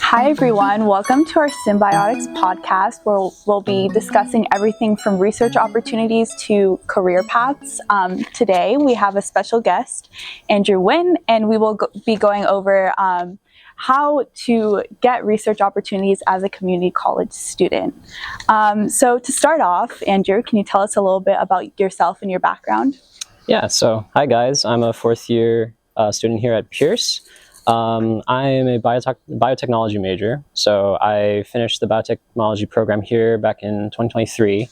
Hi everyone, welcome to our Symbiotix podcast where we'll be discussing everything from research opportunities to career paths. Today we have a special guest, Nguyen, and we will be going over how to get research opportunities as a community college student. So to start off, Andrew, can you tell us a little bit about yourself and your background? Yeah, so hi guys, I'm a fourth year student here at Pierce. I am a biotechnology major, so I finished the biotechnology program here back in 2023,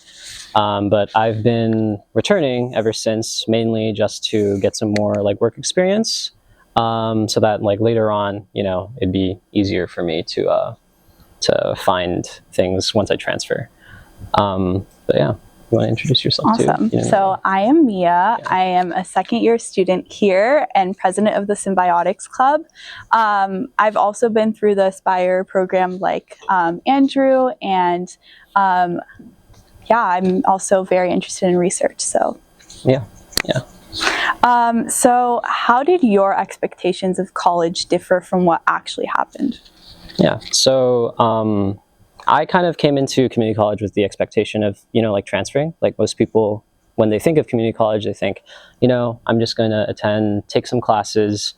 but I've been returning ever since, mainly just to get some more work experience, so that later on, it'd be easier for me to find things once I transfer. But yeah. You want to introduce yourself Awesome. too? So I am Mia. Yeah. I am a second year student here and president of the Symbiotix Club. I've also been through the ASPIRE program like Andrew, and yeah, I'm also very interested in research. So yeah. So how did your expectations of college differ from what actually happened? Yeah. So I kind of came into community college with the expectation of, transferring. Like most people, when they think of community college, they think, I'm just going to take some classes,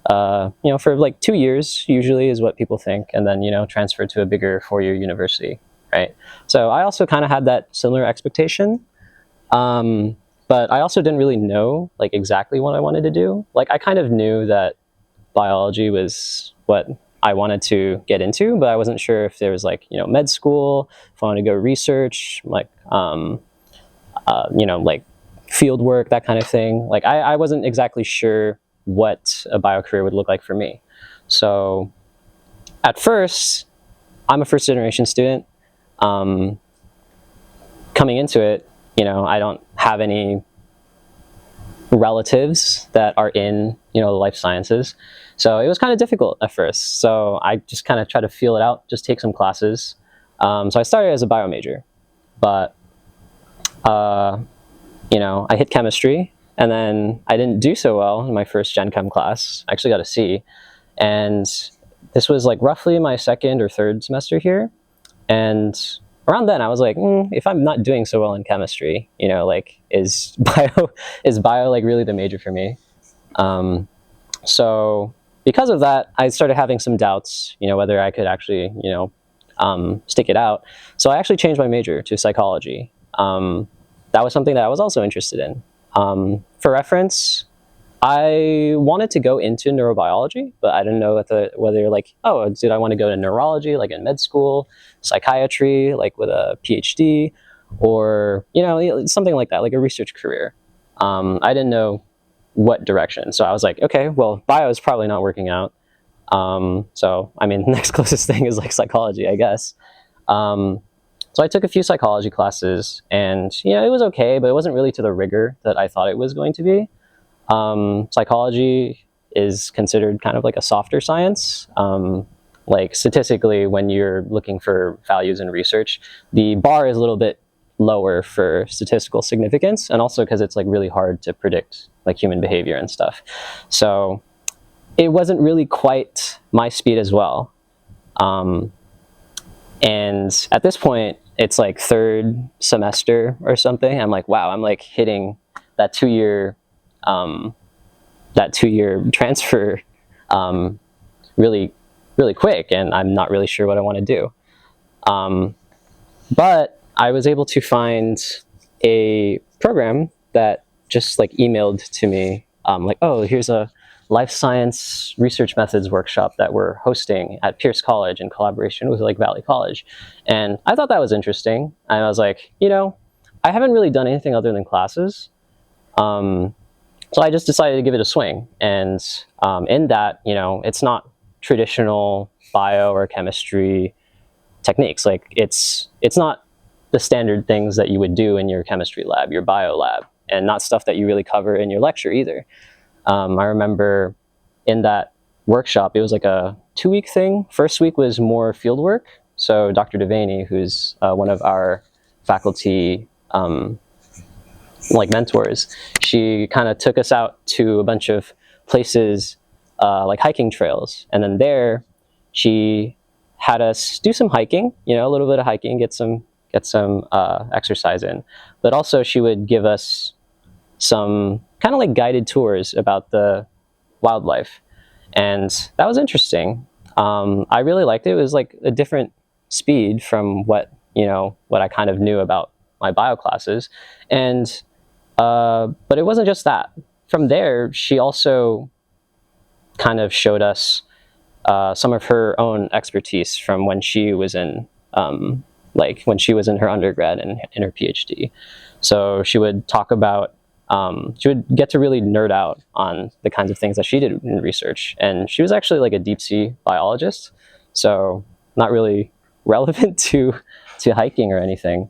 for 2 years usually is what people think, and then, transfer to a bigger 4-year university, right? So I also kind of had that similar expectation, but I also didn't really know exactly what I wanted to do. I kind of knew that biology was what I wanted to get into, but I wasn't sure if there was med school, if I wanted to go research, field work, that kind of thing. I wasn't exactly sure what a bio career would look like for me. So at first, I'm a first generation student. Coming into it, I don't have any relatives that are in the life sciences, so it was kind of difficult at first. So I just kind of tried to feel it out, just take some classes. So I started as a bio major, but I hit chemistry, and then I didn't do so well in my first Gen Chem class. I actually got a C, and this was roughly my second or third semester here, and around then I was like, if I'm not doing so well in chemistry, is bio really the major for me? So because of that, I started having some doubts, whether I could actually, stick it out. So I actually changed my major to psychology. That was something that I was also interested in. For reference, I wanted to go into neurobiology, but I didn't know whether did I want to go to neurology, in med school, psychiatry, with a PhD, or, something like that, a research career. I didn't know what direction. So I was like, okay, well, bio is probably not working out. So, I mean, the next closest thing is psychology, I guess. So I took a few psychology classes, and, it was okay, but it wasn't really to the rigor that I thought it was going to be. Psychology is considered kind of a softer science. Statistically, when you're looking for values in research, the bar is a little bit lower for statistical significance, and also because it's really hard to predict human behavior and stuff. So it wasn't really quite my speed as well. And at this point, it's third semester or something. I'm like, wow, I'm hitting that 2-year transfer really quick, and I'm not really sure what I want to do. But I was able to find a program that just emailed to me, oh, here's a life science research methods workshop that we're hosting at Pierce College in collaboration with Valley College. And I thought that was interesting. And I was like, I haven't really done anything other than classes. So I just decided to give it a swing. And in that, it's not traditional bio or chemistry techniques. It's not the standard things that you would do in your chemistry lab, your bio lab, and not stuff that you really cover in your lecture either. I remember in that workshop, it was a 2-week thing. First week was more field work. So Dr. Devaney, who's one of our faculty mentors, she kind of took us out to a bunch of places hiking trails. And then there, she had us do some hiking, a little bit of hiking, get some exercise in. But also she would give us some kind of like guided tours about the wildlife. And that was interesting. I really liked it. It was like a different speed from what I kind of knew about my bio classes. And but it wasn't just that. From there, she also kind of showed us some of her own expertise from when she was in when she was in her undergrad and in her PhD. So she would talk about she would get to really nerd out on the kinds of things that she did in research. And she was actually like a deep sea biologist, so not really relevant to hiking or anything.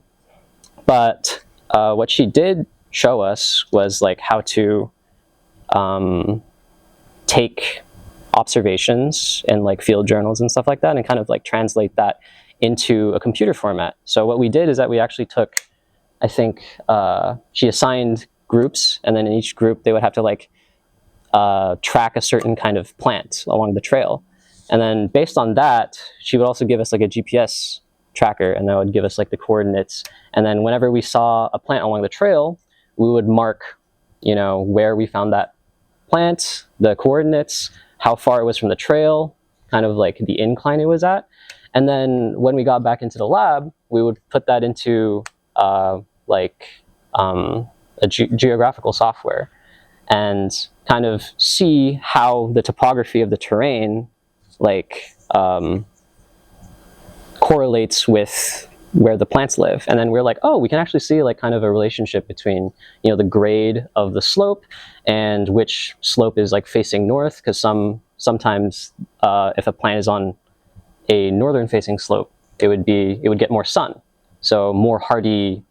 But what she did show us was like how to take observations and like field journals and stuff like that and kind of like translate that into a computer format. So what we did is that we actually took, I think she assigned groups, and then in each group they would have to like track a certain kind of plant along the trail. And then based on that, she would also give us like a GPS tracker, and that would give us like the coordinates. And then whenever we saw a plant along the trail, we would mark, where we found that plant, the coordinates, how far it was from the trail, kind of like the incline it was at. And then when we got back into the lab, we would put that into a geographical software and kind of see how the topography of the terrain correlates with where the plants live. And then we're like, oh, we can actually see like kind of a relationship between the grade of the slope and which slope is like facing north, because sometimes if a plant is on a northern facing slope, it would get more sun, so more hardy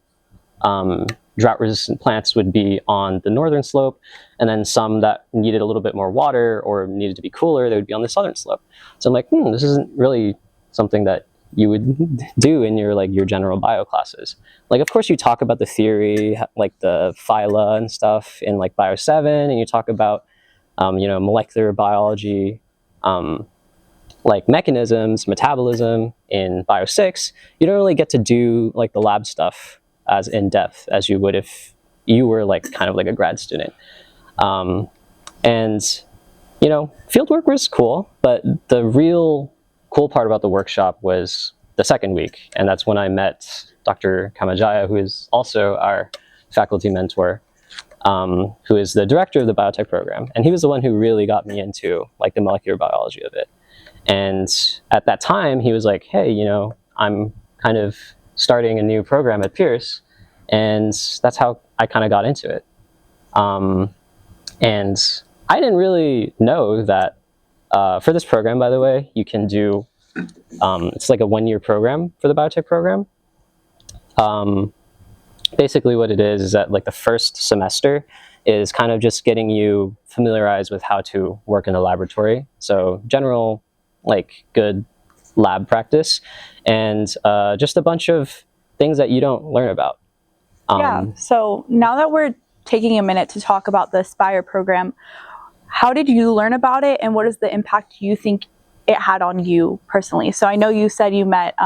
drought resistant plants would be on the northern slope, and then some that needed a little bit more water or needed to be cooler, they would be on the southern slope. So I'm like, this isn't really something that you would do in your general bio classes. Like, of course you talk about the theory, like the phyla and stuff in like bio 7, and you talk about molecular biology, like mechanisms, metabolism in bio 6. You don't really get to do like the lab stuff as in depth as you would if you were like kind of like a grad student. And field work was cool, but the real cool part about the workshop was the second week, and that's when I met Dr. Kamajaya, who is also our faculty mentor, who is the director of the biotech program, and he was the one who really got me into like the molecular biology of it. And at that time, he was like, hey, I'm kind of starting a new program at Pierce, and that's how I kind of got into it. And I didn't really know that for this program, by the way, you can do, it's like a 1-year program for the biotech program. Basically what it is that like the first semester is kind of just getting you familiarized with how to work in the laboratory. So general, like good lab practice, and just a bunch of things that you don't learn about. Yeah, so now that we're taking a minute to talk about the ASPIRE program, how did you learn about it, and what is the impact you think it had on you personally? So I know you said you met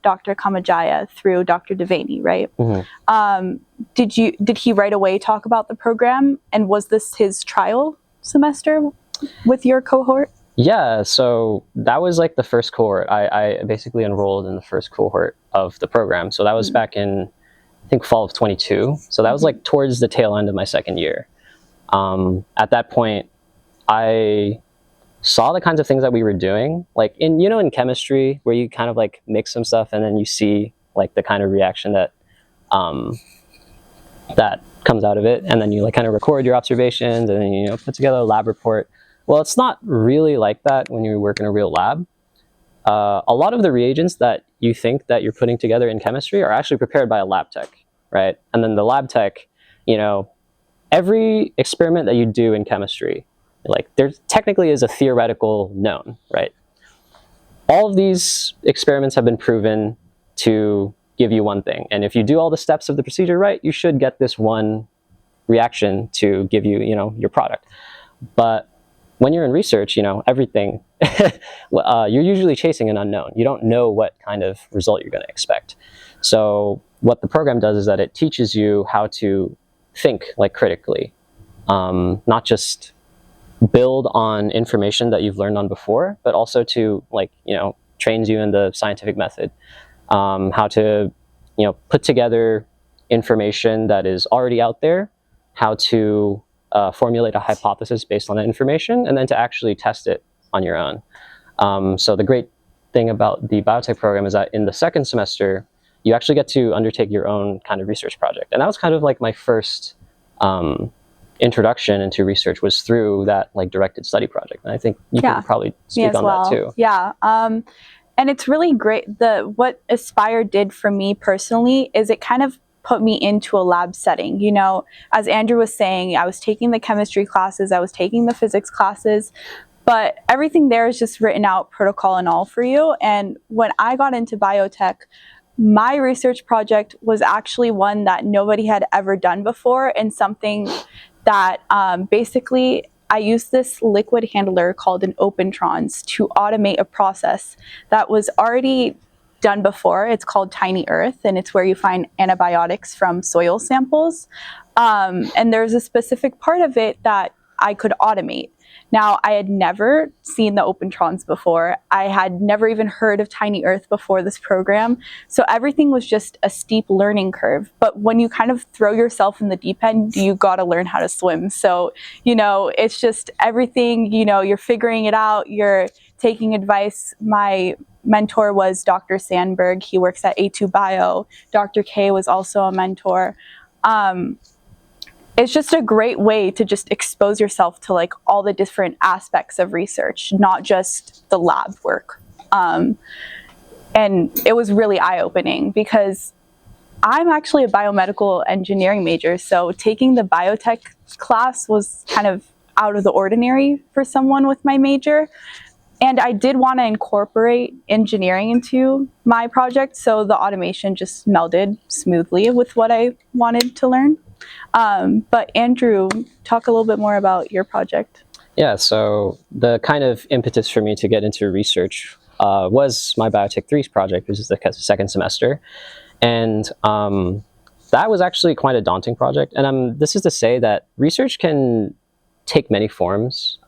Dr. Kamajaya through Dr. Devaney, right? Mm-hmm. Did he right away talk about the program, and was this his trial semester with your cohort? Yeah, so that was like the first cohort. I basically enrolled in the first cohort of the program. So that was back in, I think, fall of 22. So that was like towards the tail end of my second year. At that point, I saw the kinds of things that we were doing, like in chemistry, where you kind of like mix some stuff and then you see like the kind of reaction that that comes out of it, and then you like kind of record your observations and then put together a lab report. Well, it's not really like that when you work in a real lab. A lot of the reagents that you think that you're putting together in chemistry are actually prepared by a lab tech, right? And then the lab tech, every experiment that you do in chemistry, like there technically is a theoretical known, right? All of these experiments have been proven to give you one thing. And if you do all the steps of the procedure right, you should get this one reaction to give you, your product. But when you're in research, you know, everything, you're usually chasing an unknown. You don't know what kind of result you're going to expect. So what the program does is that it teaches you how to think like critically, not just build on information that you've learned on before, but also to, like, you know, trains you in the scientific method, how to, you know, put together information that is already out there, how to formulate a hypothesis based on that information, and then to actually test it on your own. So the great thing about the biotech program is that in the second semester, you actually get to undertake your own kind of research project. And that was kind of like my first introduction into research, was through that like directed study project. And I think you can probably speak on that too. Yeah. And it's really great. What Aspire did for me personally is it kind of put me into a lab setting. You know, as Andrew was saying, I was taking the chemistry classes, I was taking the physics classes, but everything there is just written out, protocol and all, for you. And when I got into biotech, my research project was actually one that nobody had ever done before, and something that basically I used this liquid handler called an Opentrons to automate a process that was already done before. It's called Tiny Earth, and it's where you find antibiotics from soil samples. And there's a specific part of it that I could automate. Now, I had never seen the Opentrons before. I had never even heard of Tiny Earth before this program. So everything was just a steep learning curve. But when you kind of throw yourself in the deep end, you got to learn how to swim. So, you know, it's just everything, you know, you're figuring it out, you're taking advice. My mentor was Dr. Sandberg. He works at A2 Bio. Dr. K was also a mentor. It's just a great way to just expose yourself to like all the different aspects of research, not just the lab work. And it was really eye-opening because I'm actually a biomedical engineering major. So taking the biotech class was kind of out of the ordinary for someone with my major. And I did want to incorporate engineering into my project. So the automation just melded smoothly with what I wanted to learn. But Andrew, talk a little bit more about your project. Yeah, so the kind of impetus for me to get into research was my Biotech 3's project, which is the second semester. And that was actually quite a daunting project. And this is to say that research can take many forms.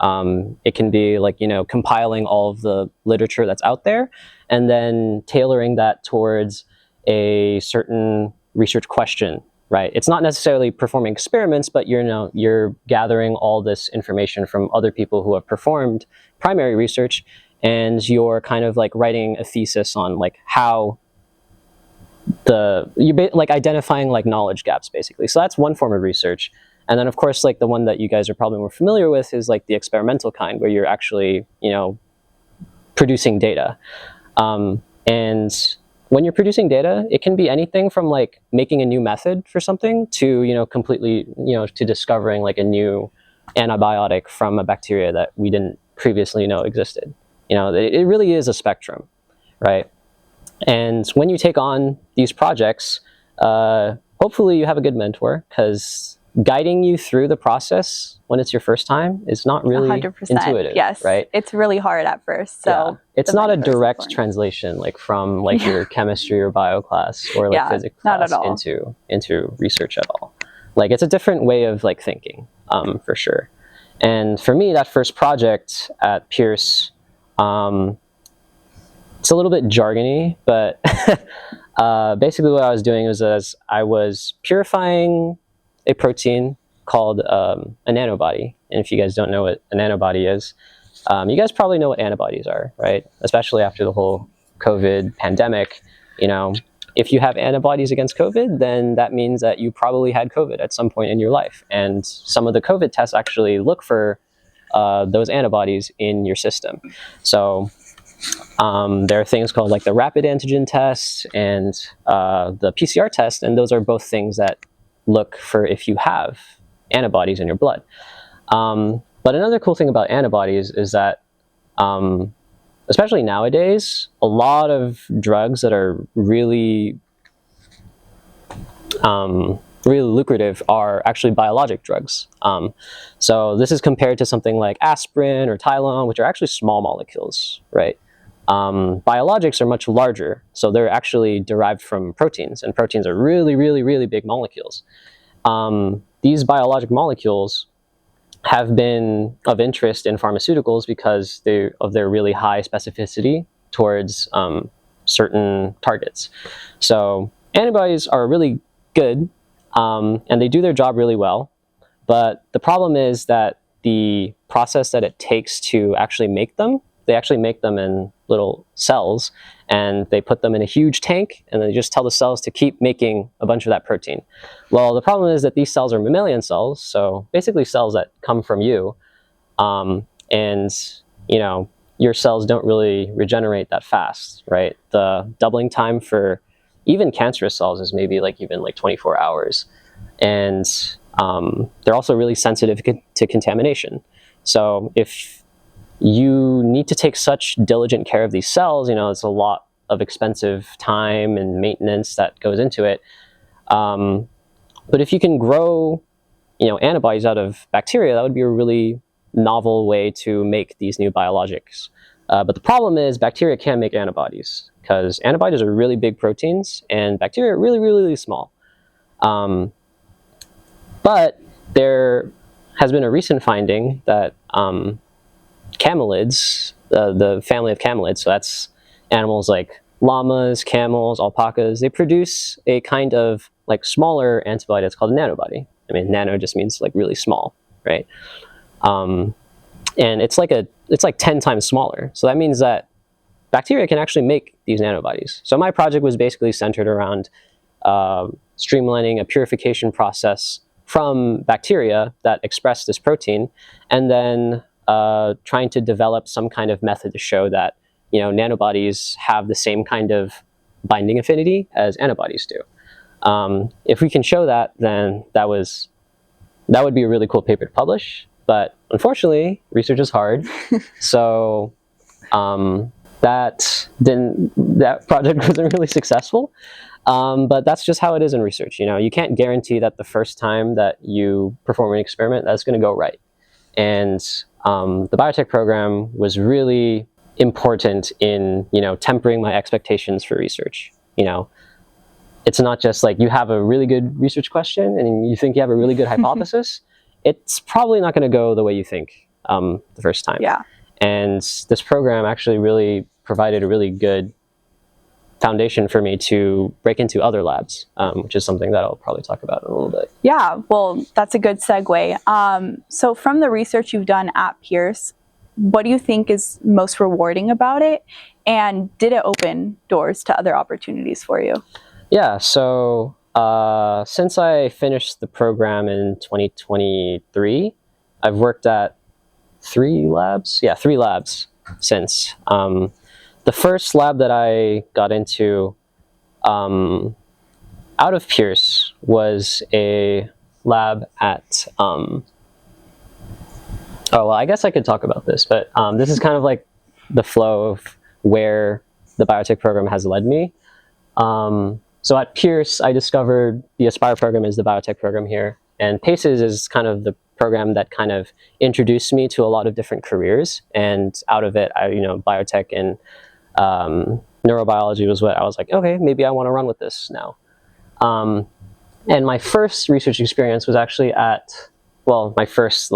It can be like, you know, compiling all of the literature that's out there and then tailoring that towards a certain research question. Right. It's not necessarily performing experiments, but you're gathering all this information from other people who have performed primary research, and you're kind of like writing a thesis on like how you're like identifying like knowledge gaps, basically. So that's one form of research. And then of course, like the one that you guys are probably more familiar with is like the experimental kind, where you're actually, you know, producing data. And when you're producing data, it can be anything from like making a new method for something to, you know, completely, you know, to discovering like a new antibiotic from a bacteria that we didn't previously know existed. You know, it really is a spectrum, right? And when you take on these projects, hopefully you have a good mentor, because guiding you through the process when it's your first time is not really 100%, intuitive. Yes, right? It's really hard at first. So yeah. It's not a direct translation like from like your chemistry or bio class or like physics class into research at all. Like it's a different way of like thinking, for sure. And for me, that first project at Pierce, it's a little bit jargony, but basically what I was doing was I was purifying a protein called a nanobody. And if you guys don't know what a nanobody is, you guys probably know what antibodies are, right? Especially after the whole COVID pandemic. You know, if you have antibodies against COVID, then that means that you probably had COVID at some point in your life. And some of the COVID tests actually look for those antibodies in your system. So there are things called like the rapid antigen test and the PCR test, and those are both things that look for if you have antibodies in your blood. But another cool thing about antibodies is that, especially nowadays, a lot of drugs that are really really lucrative are actually biologic drugs. So this is compared to something like aspirin or Tylenol, which are actually small molecules, right? Biologics are much larger, so they're actually derived from proteins, and proteins are really, really, really big molecules. These biologic molecules have been of interest in pharmaceuticals because of their really high specificity towards certain targets. So antibodies are really good, and they do their job really well. But the problem is that the process that it takes to actually make them, they actually make them in little cells, and they put them in a huge tank, and they just tell the cells to keep making a bunch of that protein. Well, the problem is that these cells are mammalian cells, so basically cells that come from you, and your cells don't really regenerate that fast, right? The doubling time for even cancerous cells is maybe even 24 hours. And they're also really sensitive to contamination. So if you need to take such diligent care of these cells, it's a lot of expensive time and maintenance that goes into it. But if you can grow, antibodies out of bacteria, that would be a really novel way to make these new biologics. But the problem is bacteria can't make antibodies because antibodies are really big proteins and bacteria are really, really, really small. But there has been a recent finding that camelids, the family of camelids, so that's animals like llamas, camels, alpacas, they produce a kind of smaller antibody that's called a nanobody. I mean, nano just means really small, right? And it's like 10 times smaller. So that means that bacteria can actually make these nanobodies. So my project was basically centered around streamlining a purification process from bacteria that express this protein, and then trying to develop some kind of method to show that nanobodies have the same kind of binding affinity as antibodies do. If we can show that, then that would be a really cool paper to publish. But unfortunately, research is hard, so that project wasn't really successful. But that's just how it is in research. You can't guarantee that the first time that you perform an experiment that's going to go right. And the biotech program was really important in tempering my expectations for research. It's not just you have a really good research question and you think you have a really good hypothesis. It's probably not going to go the way you think the first time. Yeah. And this program actually really provided a really good foundation for me to break into other labs, which is something that I'll probably talk about in a little bit. Yeah, well, that's a good segue. So from the research you've done at Pierce, what do you think is most rewarding about it? And did it open doors to other opportunities for you? Yeah, so since I finished the program in 2023, I've worked at 3 labs. Yeah, 3 labs since. The first lab that I got into out of Pierce was a lab at, oh, well, I guess I could talk about this, but this is kind of the flow of where the biotech program has led me. So at Pierce, I discovered the ASPIRE program is the biotech program here, and PACES is kind of the program that kind of introduced me to a lot of different careers, and out of it, biotech and neurobiology was what I was like, okay, maybe I want to run with this now. And my first research experience was actually my first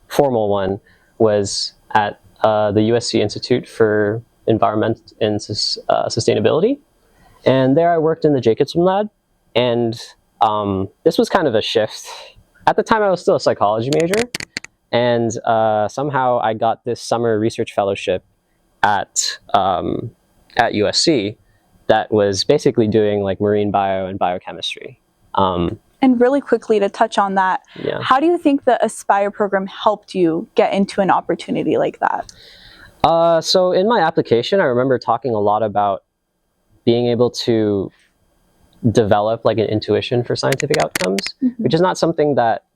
formal one was at the USC Institute for Environment and Sustainability. And there I worked in the Jacobson lab, and this was kind of a shift. At the time, I was still a psychology major, and somehow I got this summer research fellowship at USC that was basically doing marine bio and biochemistry. And really quickly to touch on that, yeah. How do you think the ASPIRE program helped you get into an opportunity like that? So in my application, I remember talking a lot about being able to develop an intuition for scientific outcomes, which is not something that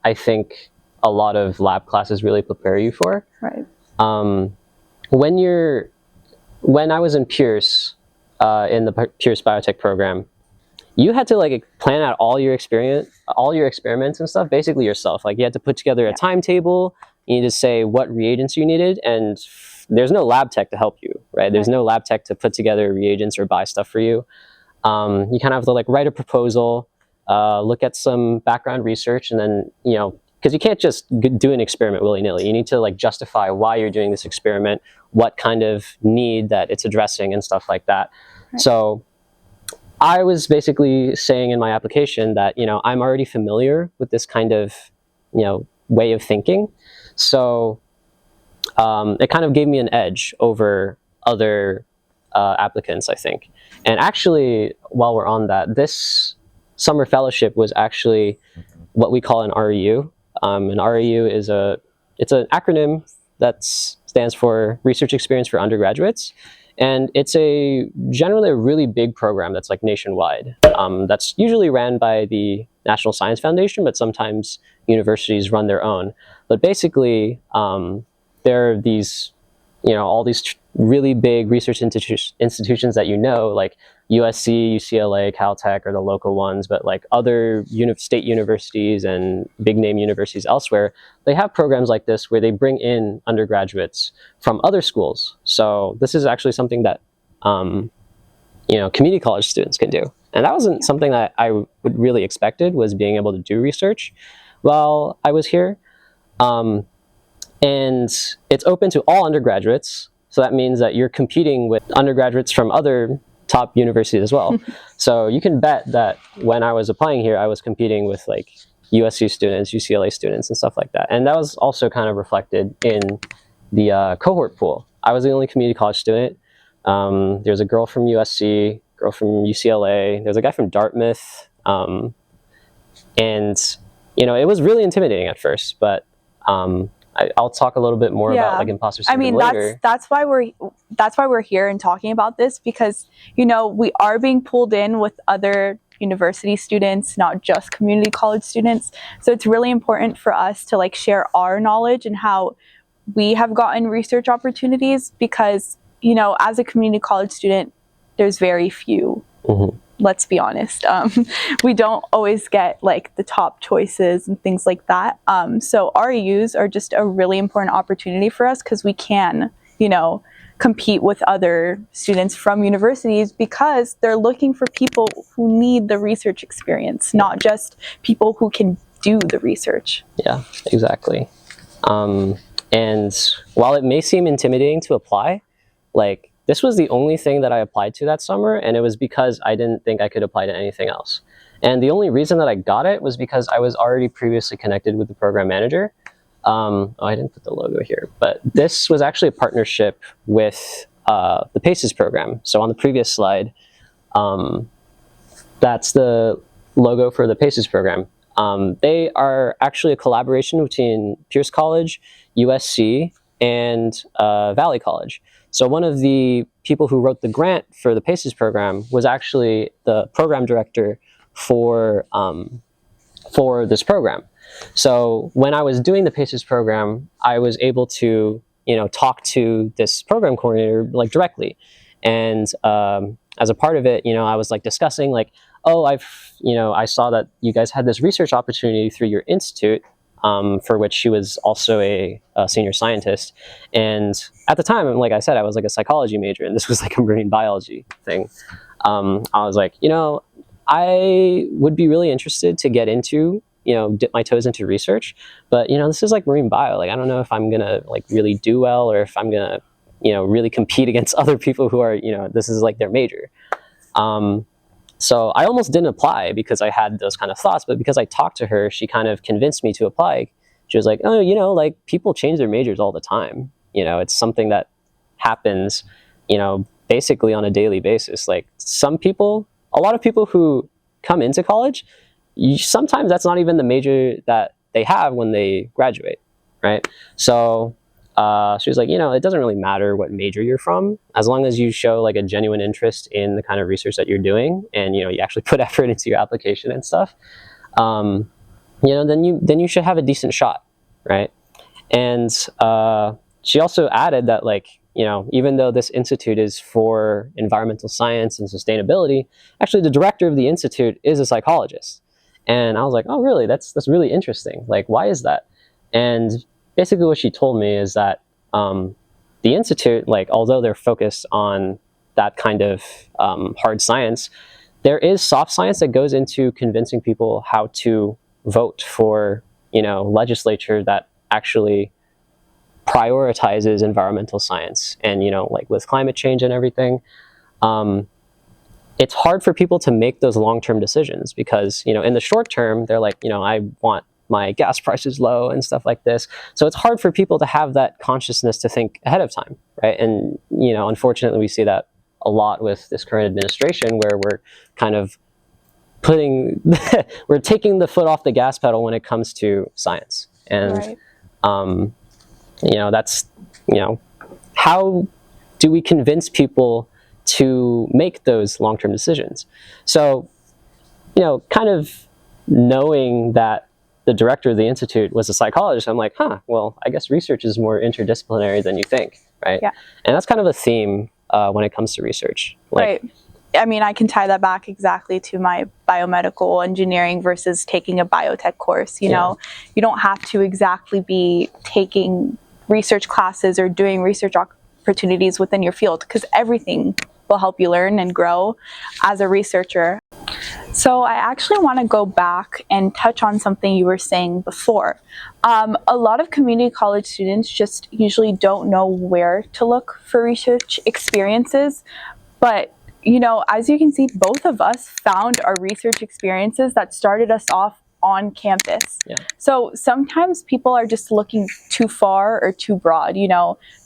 I think a lot of lab classes really prepare you for. Right. When I was in Pierce, in the Pierce Biotech program, you had to like plan out all your experiments and stuff basically yourself. Like you had to put together a timetable. You need to say what reagents you needed, and there's no lab tech to help you, right? There's no lab tech to put together reagents or buy stuff for you. You kind of have to like write a proposal, look at some background research, and then, you know, because you can't just do an experiment willy-nilly. You need to like justify why you're doing this experiment, what kind of need that it's addressing, and stuff like that. Right. So I was basically saying in my application that, you know, I'm already familiar with this kind of, you know, way of thinking. So it kind of gave me an edge over other applicants, I think. And actually, while we're on that, this summer fellowship was actually what we call an REU. An REU is it's an acronym that stands for Research Experience for Undergraduates. And it's generally a really big program that's like nationwide. That's usually ran by the National Science Foundation, but sometimes universities run their own. But basically, there are these, you know, all these really big research institutions that, you know, like USC, UCLA, Caltech are the local ones, but like other state universities and big name universities elsewhere, they have programs like this where they bring in undergraduates from other schools. So this is actually something that, you know, community college students can do. And that wasn't something that I would really expected, was being able to do research while I was here. And it's open to all undergraduates. So that means that you're competing with undergraduates from other top universities as well. So you can bet that when I was applying here, I was competing with like USC students, UCLA students, and stuff like that. And that was also kind of reflected in the cohort pool. I was the only community college student. There's a girl from USC, girl from UCLA. There's a guy from Dartmouth. And, you know, it was really intimidating at first, but I'll talk a little bit more about like imposter syndrome later. That's why we're here and talking about this, because, you know, we are being pulled in with other university students, not just community college students. So it's really important for us to like share our knowledge and how we have gotten research opportunities, because, you know, as a community college student, there's very few. Let's be honest. We don't always get like the top choices and things like that. So REUs are just a really important opportunity for us, because we can, you know, compete with other students from universities, because they're looking for people who need the research experience, not just people who can do the research. Yeah, exactly. And while it may seem intimidating to apply, like, this was the only thing that I applied to that summer, and it was because I didn't think I could apply to anything else. And the only reason that I got it was because I was already previously connected with the program manager. Oh, I didn't put the logo here, but this was actually a partnership with the PACES program. So on the previous slide, that's the logo for the PACES program. They are actually a collaboration between Pierce College, USC, and Valley College. So one of the people who wrote the grant for the PACES program was actually the program director for this program. So when I was doing the PACES program, I was able to, you know, talk to this program coordinator like directly. And as a part of it, you know, I was like discussing like, oh, I saw that you guys had this research opportunity through your institute, for which she was also a senior scientist. And at the time, like I said, I was like a psychology major, and this was like a marine biology thing. I was like, you know, I would be really interested to get into, you know, dip my toes into research, but, you know, this is like marine bio. Like, I don't know if I'm gonna like really do well, or if I'm gonna, you know, really compete against other people who are, you know, this is like their major. So I almost didn't apply because I had those kind of thoughts, but because I talked to her, she kind of convinced me to apply. She was like, oh, you know, like people change their majors all the time. You know, it's something that happens, you know, basically on a daily basis. Like a lot of people who come into college, sometimes that's not even the major that they have when they graduate, right? So she was like, you know, it doesn't really matter what major you're from, as long as you show like a genuine interest in the kind of research that you're doing, and, you know, you actually put effort into your application and stuff, you know, then you should have a decent shot, right? And she also added that, like, even though this institute is for environmental science and sustainability, actually the director of the institute is a psychologist. And I was like, oh, really? That's really interesting. Like, why is that? And basically what she told me is that the institute, like, although they're focused on that kind of hard science, there is soft science that goes into convincing people how to vote for, legislature that actually prioritizes environmental science. And, like with climate change and everything, it's hard for people to make those long-term decisions because, in the short term, they're like, I want my gas prices low and stuff like this. So it's hard for people to have that consciousness to think ahead of time, right? And, unfortunately, we see that a lot with this current administration where we're kind of we're taking the foot off the gas pedal when it comes to science. And, right. That's, how do we convince people to make those long-term decisions? So, kind of knowing that the director of the institute was a psychologist, I'm like, well, I guess research is more interdisciplinary than you think, right? Yeah. And that's kind of a theme when it comes to research. Right. I mean, I can tie that back exactly to my biomedical engineering versus taking a biotech course. You don't have to exactly be taking research classes or doing research opportunities within your field, because everything will help you learn and grow as a researcher. So I actually want to go back and touch on something you were saying before. A lot of community college students just usually don't know where to look for research experiences, but as you can see, both of us found our research experiences that started us off on campus. Yeah. So sometimes people are just looking too far or too broad.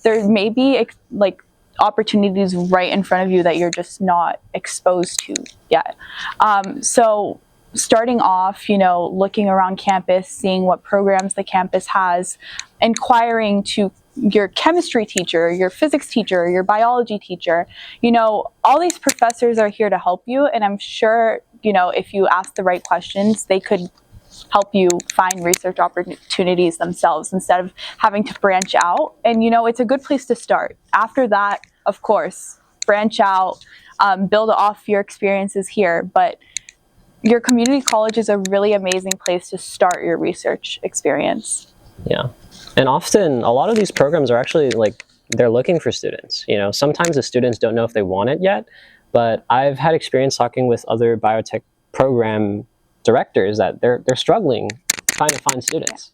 There may be like opportunities right in front of you that you're just not exposed to yet. So starting off, looking around campus, seeing what programs the campus has, inquiring to your chemistry teacher, your physics teacher, your biology teacher. All these professors are here to help you, and I'm sure, if you ask the right questions, they could help you find research opportunities themselves instead of having to branch out. And, it's a good place to start. After that, of course, branch out, build off your experiences here, but your community college is a really amazing place to start your research experience. Yeah. And often a lot of these programs are actually they're looking for students. Sometimes the students don't know if they want it yet, but I've had experience talking with other biotech program directors that they're struggling trying to find students.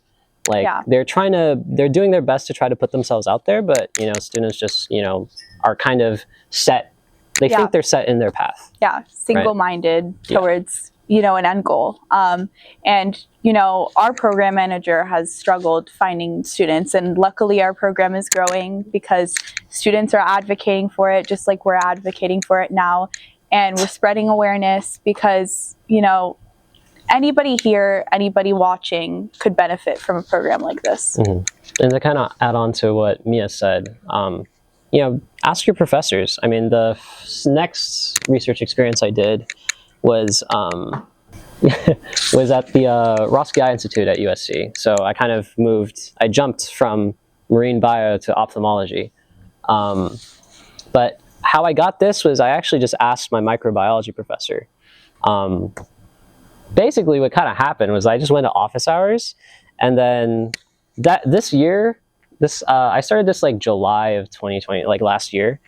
They're doing their best to try to put themselves out there, but students just are kind of set. They think they're set in their path. Yeah, single-minded towards an end goal. And our program manager has struggled finding students, and luckily our program is growing because students are advocating for it, just like we're advocating for it now, and we're spreading awareness because anybody here, anybody watching could benefit from a program like this. Mm-hmm. And to kind of add on to what Mia said, ask your professors. I mean, the next research experience I did was was at the Roski Eye Institute at USC. So I kind of I jumped from marine bio to ophthalmology. But how I got this was I actually just asked my microbiology professor. Basically what kind of happened was I just went to office hours, and then this year, I started this July of 2020, last year.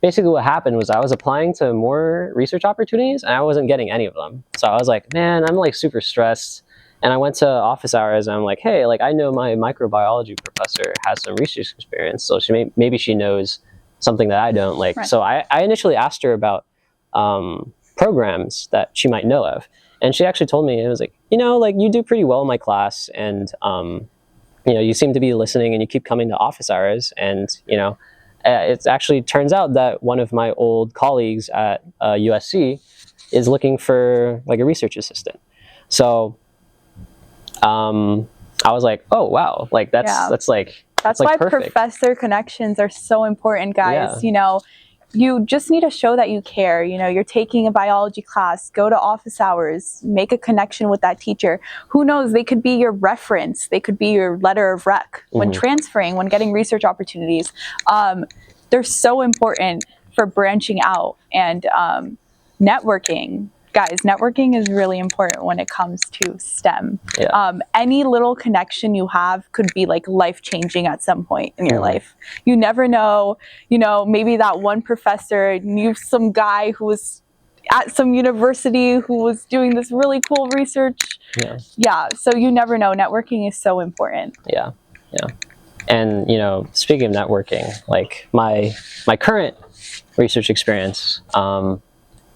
Basically what happened was I was applying to more research opportunities and I wasn't getting any of them. So I was like, man, I'm super stressed. And I went to office hours and I'm like, hey, I know my microbiology professor has some research experience, so maybe she knows something that I don't. Right. So I initially asked her about programs that she might know of. And she actually told me, it was you do pretty well in my class, and you seem to be listening and you keep coming to office hours, and it actually turns out that one of my old colleagues at USC is looking for a research assistant. So I was like, oh wow, that's why perfect. professor connections are so important, guys. Yeah. you just need to show that you care. You know, you're taking a biology class, go to office hours, make a connection with that teacher. Who knows, they could be your reference, they could be your letter of rec when transferring, when getting research opportunities. They're so important for branching out and networking. Guys, networking is really important when it comes to STEM. Any little connection you have could be like life-changing at some point in your life. You never know, you know, maybe that one professor knew some guy who was at some university who was doing this really cool research. So you never know. Networking is so important. And, you know, speaking of networking, like my current research experience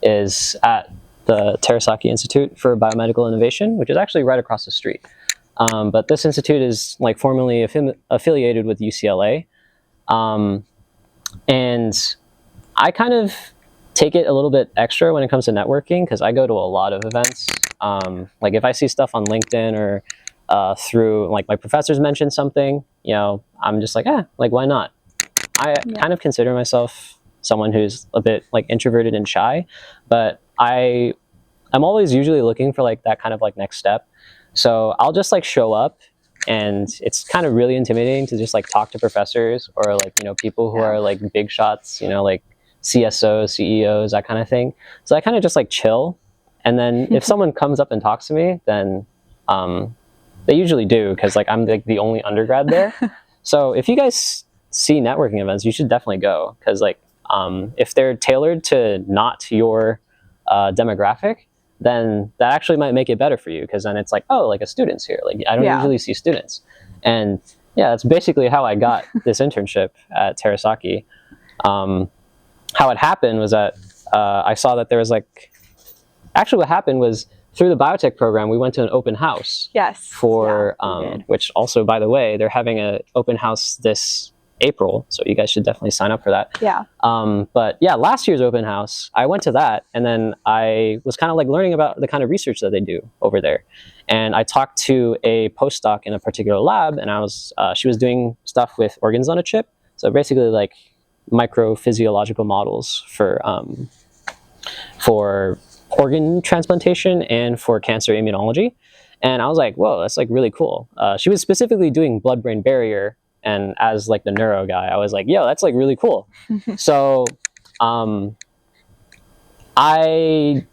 is at the Terasaki Institute for Biomedical Innovation, which is actually right across the street. But this institute is like formally affiliated with UCLA. And I kind of take it a little bit extra when it comes to networking because I go to a lot of events. Like if I see stuff on LinkedIn or through like my professors mention something, you know, I'm just like, like why not? I kind of consider myself someone who's a bit like introverted and shy, but I'm always usually looking for like that kind of like next step. So I'll just like show up, and it's kind of really intimidating to just like talk to professors or like, you know, people who are like big shots, you know, like CSOs, CEOs, that kind of thing. So I kind of just like chill. And then if someone comes up and talks to me, then they usually do, because like I'm like the only undergrad there. So if you guys see networking events, you should definitely go, because like if they're tailored to not your demographic, then that actually might make it better for you, because then it's like, oh, like a student's here. Like I don't usually see students. And yeah, that's basically how I got this internship at Terasaki. How it happened was that I saw that there was like, actually what happened was through the biotech program, we went to an open house. For, which also, by the way, they're having an open house this April, so you guys should definitely sign up for that. But yeah, last year's open house, I went to that, and then I was kind of like learning about the kind of research that they do over there. And I talked to a postdoc in a particular lab, and she was doing stuff with organs on a chip. So basically like microphysiological models for organ transplantation and for cancer immunology. And I was like, whoa, that's like really cool. She was specifically doing blood-brain barrier. And as like the neuro guy, I was like, yo, that's like really cool. So I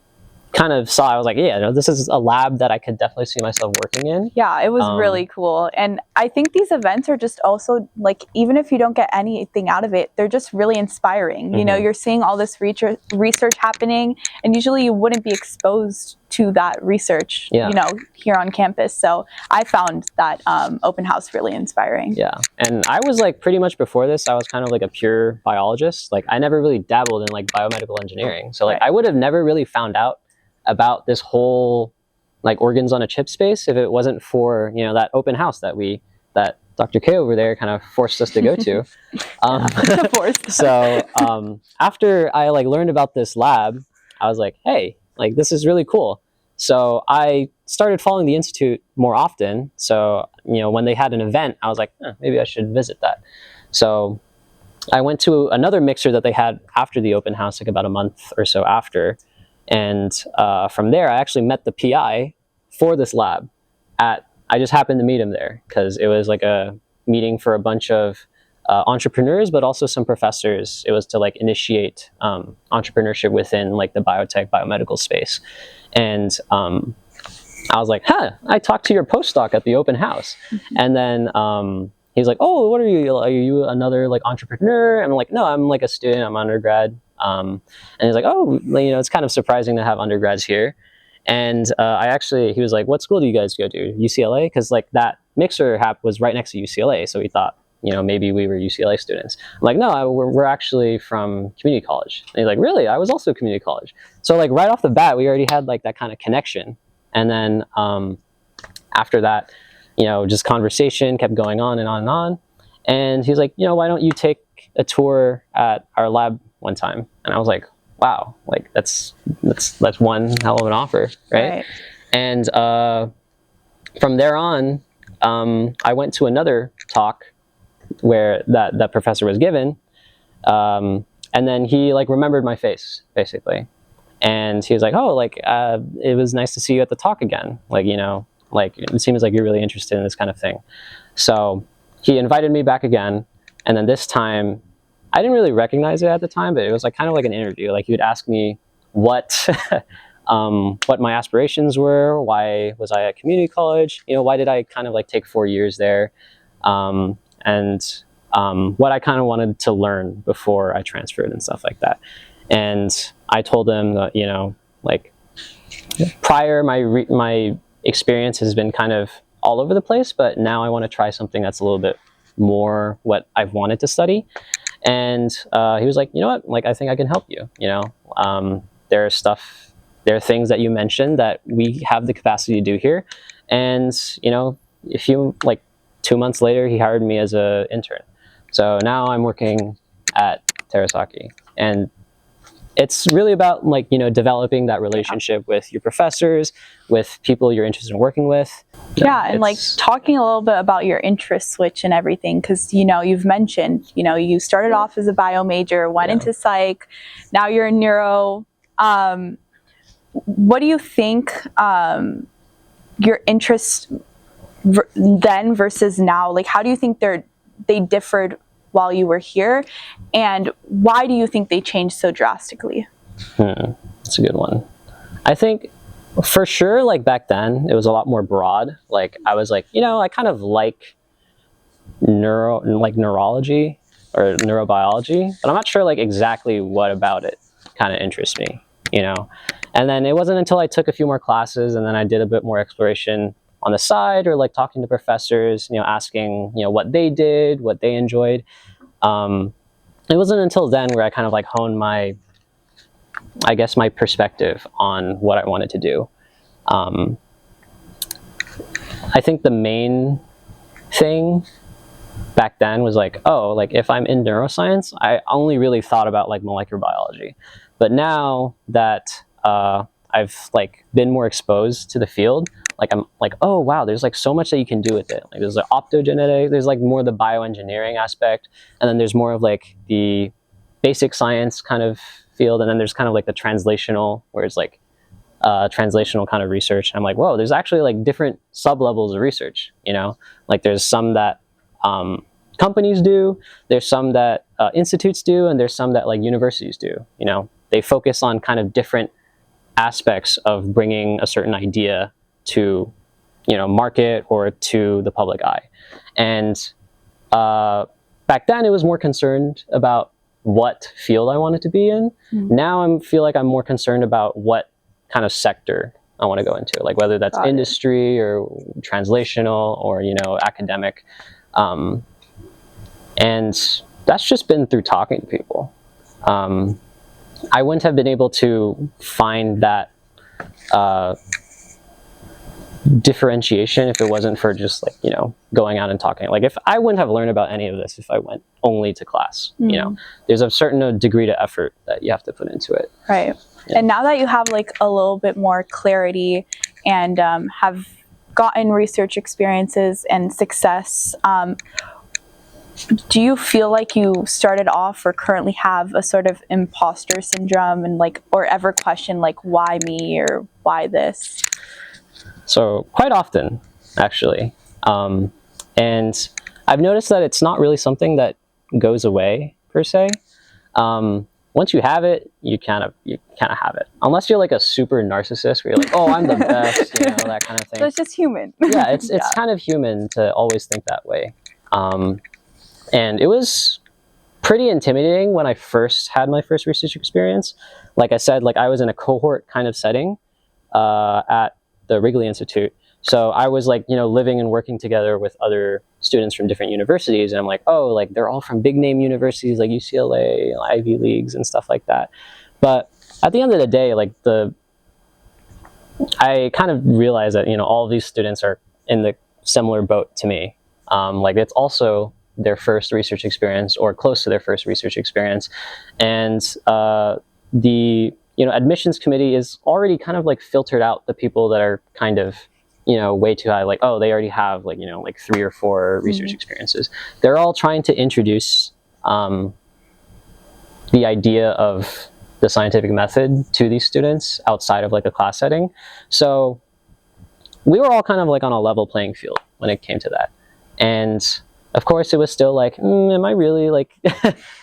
kind of saw, I was like, yeah, no, this is a lab that I could definitely see myself working in. Yeah, it was really cool. And I think these events are just also like, even if you don't get anything out of it, they're just really inspiring. You know, you're seeing all this research happening, and usually you wouldn't be exposed to that research, you know, here on campus. So I found that open house really inspiring. Yeah, and I was like, pretty much before this, I was kind of like a pure biologist. Like I never really dabbled in like biomedical engineering. So like I would have never really found out about this whole like organs on a chip space if it wasn't for, you know, that open house that Dr. K over there kind of forced us to go to. So after I like learned about this lab, I was like, hey, like this is really cool. So I started following the institute more often. So, you know, when they had an event, I was like, maybe I should visit that. So I went to another mixer that they had after the open house, like about a month or so after. And from there, I actually met the PI for this lab. I just happened to meet him there because it was like a meeting for a bunch of entrepreneurs, but also some professors. It was to like initiate entrepreneurship within like the biotech, biomedical space. And I was like, I talked to your postdoc at the open house. And then he's like, oh, what are you? Are you another like entrepreneur? And I'm like, no, I'm like a student. I'm undergrad. And he's like, oh, you know, it's kind of surprising to have undergrads here. And he was like, what school do you guys go to? UCLA? Because like that mixer was right next to UCLA. So he thought, you know, maybe we were UCLA students. I'm like, no, we're actually from community college. And he's like, really? I was also community college. So like right off the bat, we already had like that kind of connection. And then after that, you know, just conversation kept going on and on and on. And he's like, you know, why don't you take a tour at our lab one time? And I was like, wow, like that's one hell of an offer, right? And from there on, I went to another talk where that professor was given, And then he like remembered my face basically. And he was like, oh, like, it was nice to see you at the talk again. Like, you know, like, it seems like you're really interested in this kind of thing. So he invited me back again. And then this time, I didn't really recognize it at the time, but it was like kind of like an interview. Like, he would ask me what my aspirations were, why was I at community college, you know, why did I kind of like take 4 years there, and what I kind of wanted to learn before I transferred and stuff like that. And I told him that, you know, like, prior my experience has been kind of all over the place, but now I want to try something that's a little bit more what I've wanted to study. And he was like, you know what, like, I think I can help you, you know. There are things that you mentioned that we have the capacity to do here. And, you know, if you, like, 2 months later, he hired me as an intern. So now I'm working at Terasaki. And it's really about, like, you know, developing that relationship with your professors, with people you're interested in working with. Yeah, and like talking a little bit about your interest switch and everything, because, you know, you've mentioned, you know, you started off as a bio major, went into psych, now you're in neuro. What do you think your interests then versus now, like, how do you think they differed while you were here, and why do you think they changed so drastically? That's a good one. I think for sure, like, back then it was a lot more broad. Like, I was like, you know, I kind of like neurology or neurobiology, but I'm not sure like exactly what about it kind of interests me, you know. And then it wasn't until I took a few more classes and then I did a bit more exploration on the side, or like talking to professors, you know, asking, you know, what they did, what they enjoyed. It wasn't until then where I kind of like honed my, I guess, my perspective on what I wanted to do. I think the main thing back then was like, oh, like, if I'm in neuroscience, I only really thought about like molecular biology. But now that I've like been more exposed to the field, like, I'm like, oh wow, there's like so much that you can do with it. Like, there's like optogenetics, there's like more the bioengineering aspect, and then there's more of like the basic science kind of field, and then there's kind of like the translational, where it's like translational kind of research. And I'm like, whoa, there's actually like different sub-levels of research, you know? Like, there's some that companies do, there's some that institutes do, and there's some that like universities do, you know? They focus on kind of different aspects of bringing a certain idea to, you know, market or to the public eye. And back then it was more concerned about what field I wanted to be in. Now I feel like I'm more concerned about what kind of sector I want to go into, like whether that's industry or translational or, you know, academic. And that's just been through talking to people. I wouldn't have been able to find that differentiation if it wasn't for just like, you know, going out and talking. Like, if I wouldn't have learned about any of this if I went only to class, you know, there's a certain degree to effort that you have to put into it. Right. Yeah. And now that you have like a little bit more clarity and have gotten research experiences and success, do you feel like you started off or currently have a sort of imposter syndrome, and like, or ever question like, why me or why this? So quite often, actually. And I've noticed that it's not really something that goes away per se. Once you have it, you kind of have it. Unless you're like a super narcissist where you're like, oh, I'm the best, you know, that kind of thing. So it's just human. Yeah, it's kind of human to always think that way. And it was pretty intimidating when I first had my first research experience. Like I said, like, I was in a cohort kind of setting at the Wrigley Institute. So I was like, you know, living and working together with other students from different universities. And I'm like, oh, like, they're all from big name universities like UCLA, Ivy Leagues and stuff like that. But at the end of the day, like, I kind of realized that, you know, all of these students are in the similar boat to me. Like, it's also their first research experience or close to their first research experience. And the, you know, admissions committee is already kind of like filtered out the people that are kind of, you know, way too high, like, oh, they already have like, you know, like 3 or 4 research experiences. They're all trying to introduce the idea of the scientific method to these students outside of like a class setting. So we were all kind of like on a level playing field when it came to that. And of course it was still like, am I really like,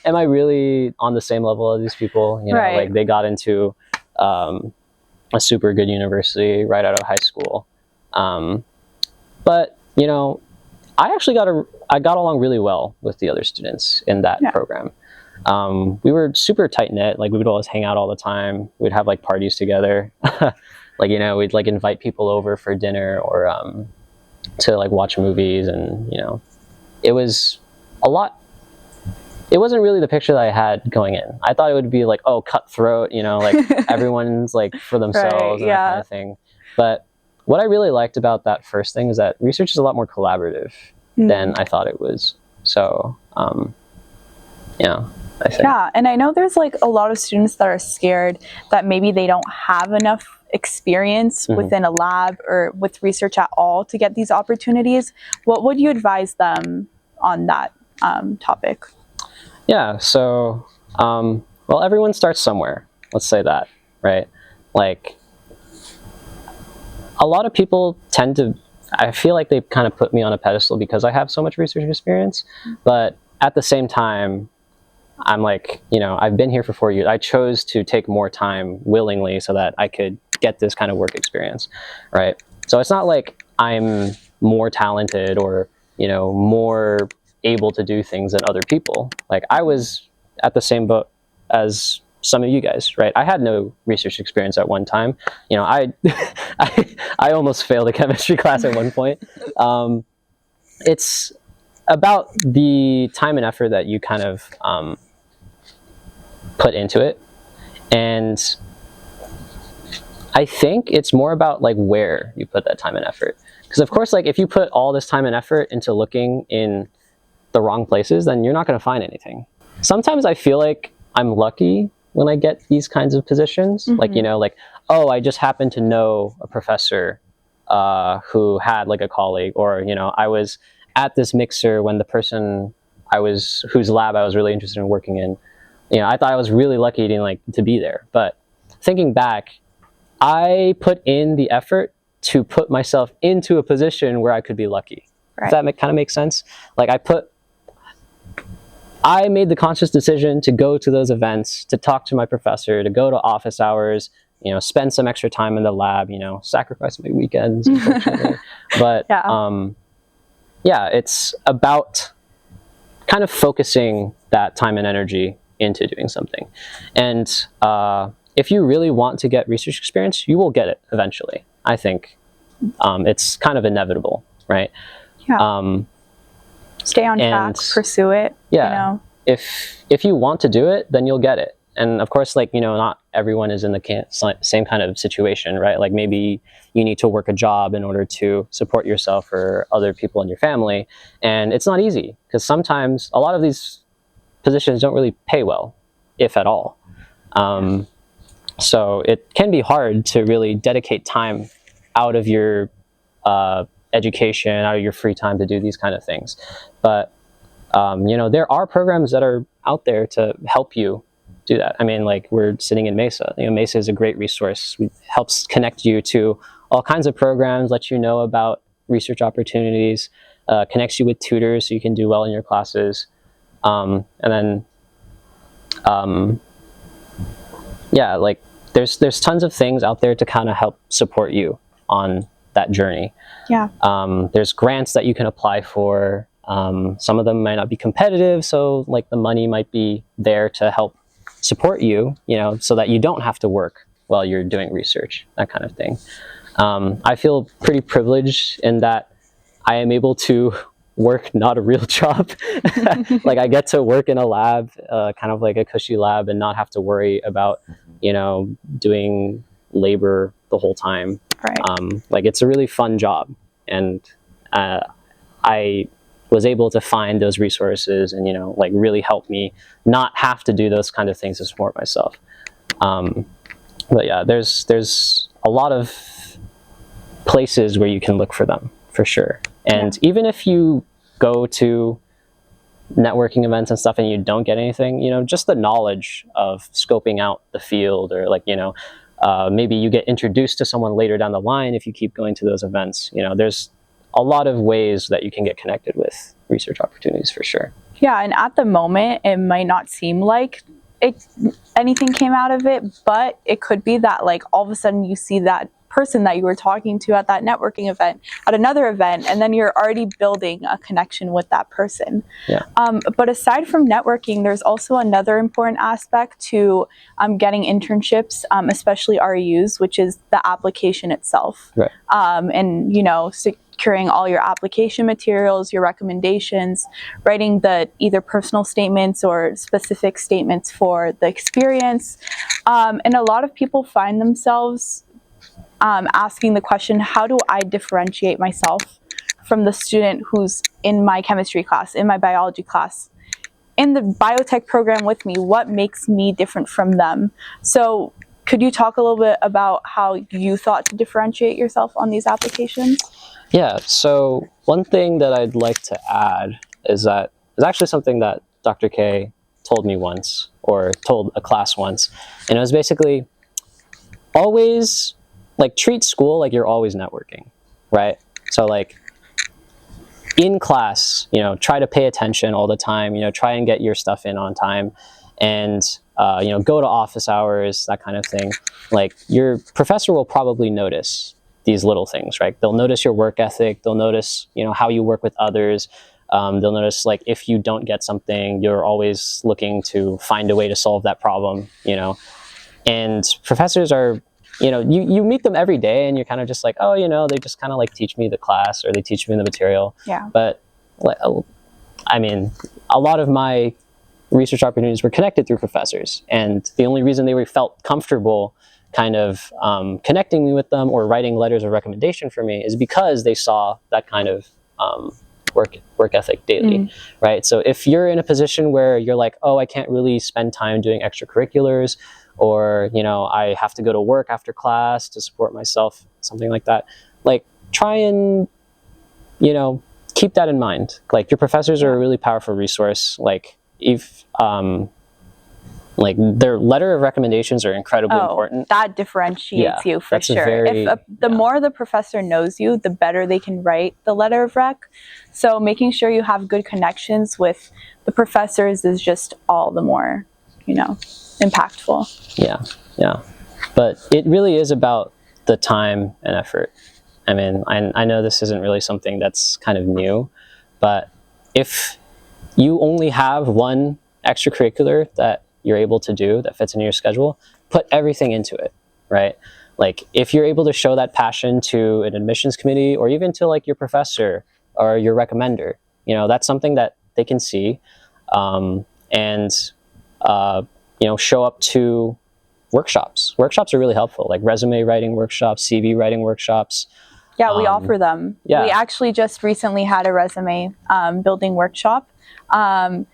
am I really on the same level as these people? You know, Right. like they got into a super good university right out of high school. But, you know, I actually I got along really well with the other students in that program. We were super tight knit. Like we would always hang out all the time. We'd have like parties together. Like, you know, we'd like invite people over for dinner or to like watch movies, and you know, it was a lot. It wasn't really the picture that I had going in. I thought it would be like, oh, cutthroat, you know, like everyone's like for themselves and that kind of thing. But what I really liked about that first thing is that research is a lot more collaborative than I thought it was. So, yeah, I think. Yeah, and I know there's like a lot of students that are scared that maybe they don't have enough experience within a lab or with research at all to get these opportunities. What would you advise them on that topic? Yeah, so, well, everyone starts somewhere. Let's say that, right? Like, a lot of people tend to, I feel like they kind of put me on a pedestal because I have so much research experience, but at the same time, I'm like, you know, I've been here for 4 years. I chose to take more time willingly so that I could get this kind of work experience, right? So it's not like I'm more talented or, you know, more able to do things than other people. Like I was at the same boat as some of you guys, right? I had no research experience at one time. You know, I almost failed a chemistry class at one point. It's about the time and effort that you kind of put into it. And I think it's more about like where you put that time and effort. Because of course, like if you put all this time and effort into looking in the wrong places, then you're not going to find anything. Sometimes I feel like I'm lucky when I get these kinds of positions. Like, you know, like, oh, I just happen to know a professor who had like a colleague, or, you know, I was at this mixer when the person whose lab I was really interested in working in, you know, I thought I was really lucky to be there. But thinking back, I put in the effort to put myself into a position where I could be lucky. Right. Does that kind of make sense? Like I made the conscious decision to go to those events, to talk to my professor, to go to office hours, you know, spend some extra time in the lab, you know, sacrifice my weekends, unfortunately. But yeah, it's about kind of focusing that time and energy into doing something. And if you really want to get research experience, you will get it eventually. I think it's kind of inevitable, right? Yeah. Stay on track, pursue it. Yeah. You know? If you want to do it, then you'll get it. And of course, like, you know, not everyone is in the same kind of situation, right? Like maybe you need to work a job in order to support yourself or other people in your family. And it's not easy because sometimes a lot of these positions don't really pay well, if at all. So it can be hard to really dedicate time out of your education, out of your free time to do these kind of things. But, you know, there are programs that are out there to help you do that. I mean, like we're sitting in Mesa. You know, Mesa is a great resource. It helps connect you to all kinds of programs, let you know about research opportunities, connects you with tutors so you can do well in your classes. And then, yeah, like there's tons of things out there to kind of help support you on that journey. Yeah. There's grants that you can apply for. Some of them might not be competitive, so like the money might be there to help support you, you know, so that you don't have to work while you're doing research, that kind of thing. I feel pretty privileged in that I am able to work not a real job. Like I get to work in a lab, kind of like a cushy lab, and not have to worry about, you know, doing labor the whole time. Right. Like it's a really fun job, and I was able to find those resources and, you know, like really help me not have to do those kind of things to support myself. But yeah, there's a lot of places where you can look for them for sure. And even if you go to networking events and stuff and you don't get anything, you know, just the knowledge of scoping out the field, or like, you know, maybe you get introduced to someone later down the line if you keep going to those events. You know, there's a lot of ways that you can get connected with research opportunities for sure. Yeah, and at the moment, it might not seem like anything came out of it, but it could be that like all of a sudden you see that person that you were talking to at that networking event at another event, and then you're already building a connection with that person. Yeah. But aside from networking, there's also another important aspect to getting internships, especially REUs, which is the application itself. Right. And, you know, securing all your application materials, your recommendations, writing the either personal statements or specific statements for the experience. And a lot of people find themselves asking the question, how do I differentiate myself from the student who's in my chemistry class, in my biology class, in the biotech program with me? What makes me different from them? So could you talk a little bit about how you thought to differentiate yourself on these applications? Yeah, so one thing that I'd like to add is that it's actually something that Dr. K told me once, or told a class once, and it was basically always like treat school like you're always networking, right? So like in class, you know, try to pay attention all the time, you know, try and get your stuff in on time, and you know, go to office hours, that kind of thing. Like your professor will probably notice these little things, right? They'll notice your work ethic, they'll notice, you know, how you work with others. They'll notice like if you don't get something, you're always looking to find a way to solve that problem, you know. And professors are, you know, you meet them every day and you're kind of just like, oh, you know, they just kind of like teach me the class, or they teach me the material. Yeah. But I mean, a lot of my research opportunities were connected through professors, and the only reason they felt comfortable kind of connecting me with them or writing letters of recommendation for me is because they saw that kind of work ethic daily, right? So if you're in a position where you're like, oh, I can't really spend time doing extracurriculars, or, you know, I have to go to work after class to support myself, something like that, like try and, you know, keep that in mind. Like your professors are a really powerful resource. Like if like their letter of recommendations are incredibly important. That differentiates you for sure. The more the professor knows you, the better they can write the letter of rec. So making sure you have good connections with the professors is just all the more, you know, impactful. Yeah. But it really is about the time and effort. I mean, I know this isn't really something that's kind of new, but if you only have one extracurricular that you're able to do that fits into your schedule, put everything into it, right? Like if you're able to show that passion to an admissions committee, or even to like your professor or your recommender, you know, that's something that they can see, and you know, show up to workshops. Workshops are really helpful, like resume writing workshops, CV writing workshops. Yeah, we offer them. Yeah. We actually just recently had a resume building workshop, and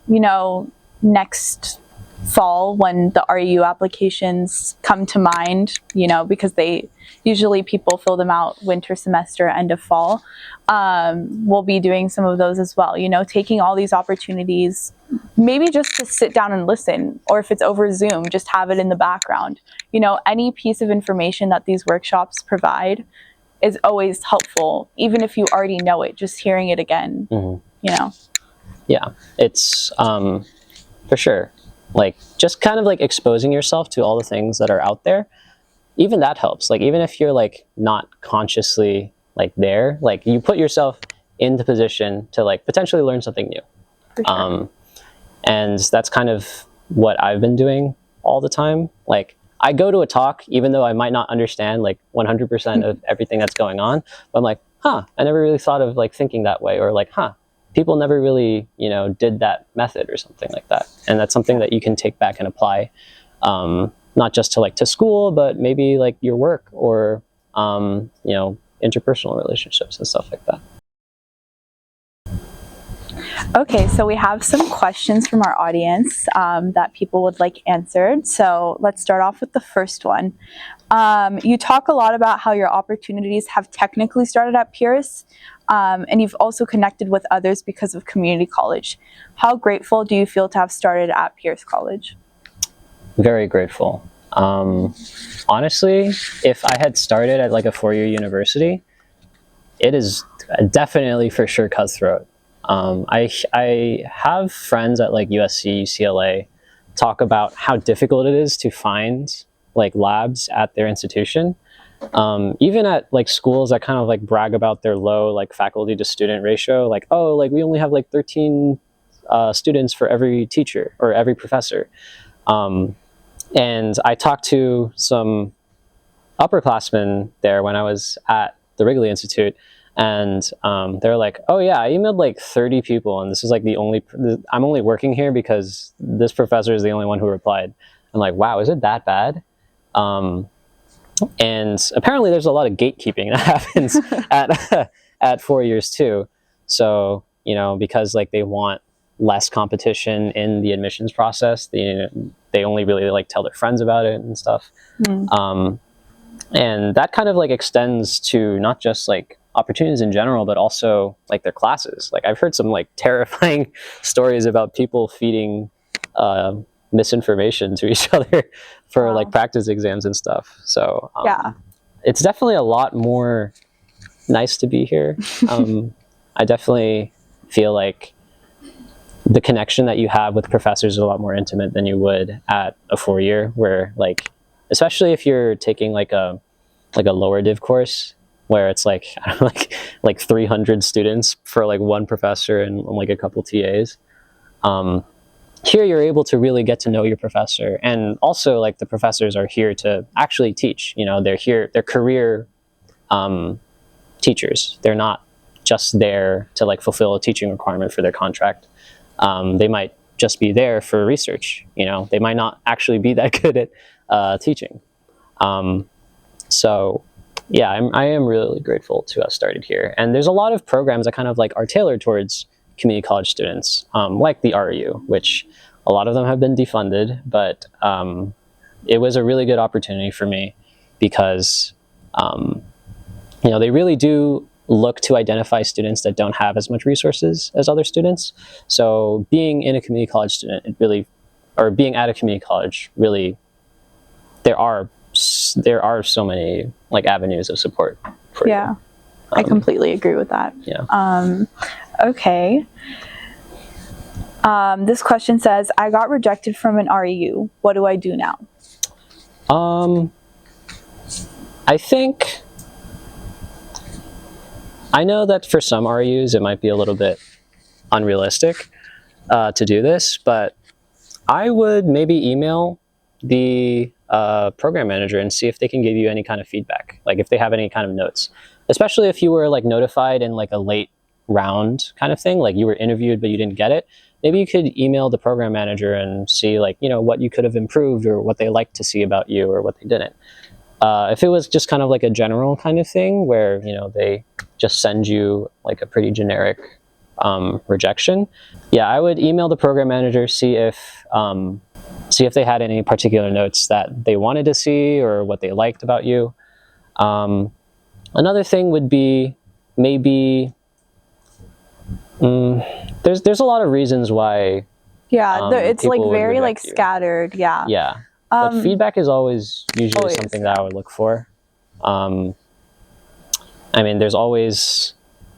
you know, next fall when the REU applications come to mind, you know, because people fill them out winter semester, end of fall, we'll be doing some of those as well, you know, taking all these opportunities, maybe just to sit down and listen, or if it's over Zoom, just have it in the background. You know, any piece of information that these workshops provide is always helpful, even if you already know it, just hearing it again, you know. Yeah, it's for sure, like just kind of like exposing yourself to all the things that are out there, even that helps. Like even if you're like not consciously like there, like you put yourself in the position to like potentially learn something new. For sure. And that's kind of what I've been doing all the time. Like I go to a talk even though I might not understand like 100% of everything that's going on, but I'm like, I never really thought of like thinking that way, or like, people never really, you know, did that method or something like that. And that's something that you can take back and apply, not just to school, but maybe like your work, or, you know, interpersonal relationships and stuff like that. Okay, so we have some questions from our audience that people would like answered. So let's start off with the first one. You talk a lot about how your opportunities have technically started at Pierce, and you've also connected with others because of community college. How grateful do you feel to have started at Pierce College? Very grateful. Honestly, if I had started at like a four-year university, it is definitely for sure cutthroat. I have friends at like USC, UCLA talk about how difficult it is to find like labs at their institution. Even at like schools that kind of like brag about their low like faculty to student ratio, like, oh, like we only have like 13 students for every teacher or every professor. And I talked to some upperclassmen there when I was at the Wrigley Institute, and they're like, oh yeah, I emailed like 30 people, and this is like I'm only working here because this professor is the only one who replied. I'm like, wow, is it that bad? And apparently there's a lot of gatekeeping that happens at 4 years too. So, you know, because like they want less competition in the admissions process, they only really like tell their friends about it and stuff. And that kind of like extends to not just like opportunities in general, but also like their classes. Like I've heard some like terrifying stories about people feeding misinformation to each other for like practice exams and stuff. So Yeah. it's definitely a lot more nice to be here. I definitely feel like the connection that you have with professors is a lot more intimate than you would at a 4-year, where like, especially if you're taking like a lower div course where it's like, I don't know, like 300 students for like one professor and like a couple TAs. Here you're able to really get to know your professor, and also like the professors are here to actually teach. You know, they're career teachers. They're not just there to like fulfill a teaching requirement for their contract. They might just be there for research. You know, they might not actually be that good at teaching. So yeah, I am really grateful to have started here. And there's a lot of programs that kind of like are tailored towards community college students, like the RU, which a lot of them have been defunded, but it was a really good opportunity for me because, you know, they really do look to identify students that don't have as much resources as other students. So being in a community college student, being at a community college, really, there are so many like avenues of support for you. I completely agree with that. Yeah. Okay. This question says, I got rejected from an REU. What do I do now? I know that for some REUs it might be a little bit unrealistic to do this, but I would maybe email the program manager and see if they can give you any kind of feedback, like if they have any kind of notes, especially if you were like notified in like a late round kind of thing, like you were interviewed but you didn't get it. Maybe you could email the program manager and see like, you know, what you could have improved or what they liked to see about you or what they didn't. If it was just kind of like a general kind of thing where, you know, they just send you like a pretty generic rejection, yeah, I would email the program manager, see if they had any particular notes that they wanted to see or what they liked about you. Another thing would be maybe there's a lot of reasons why. Yeah, it's like very like scattered. Yeah. Yeah. But feedback is usually something that I would look for. I mean, there's always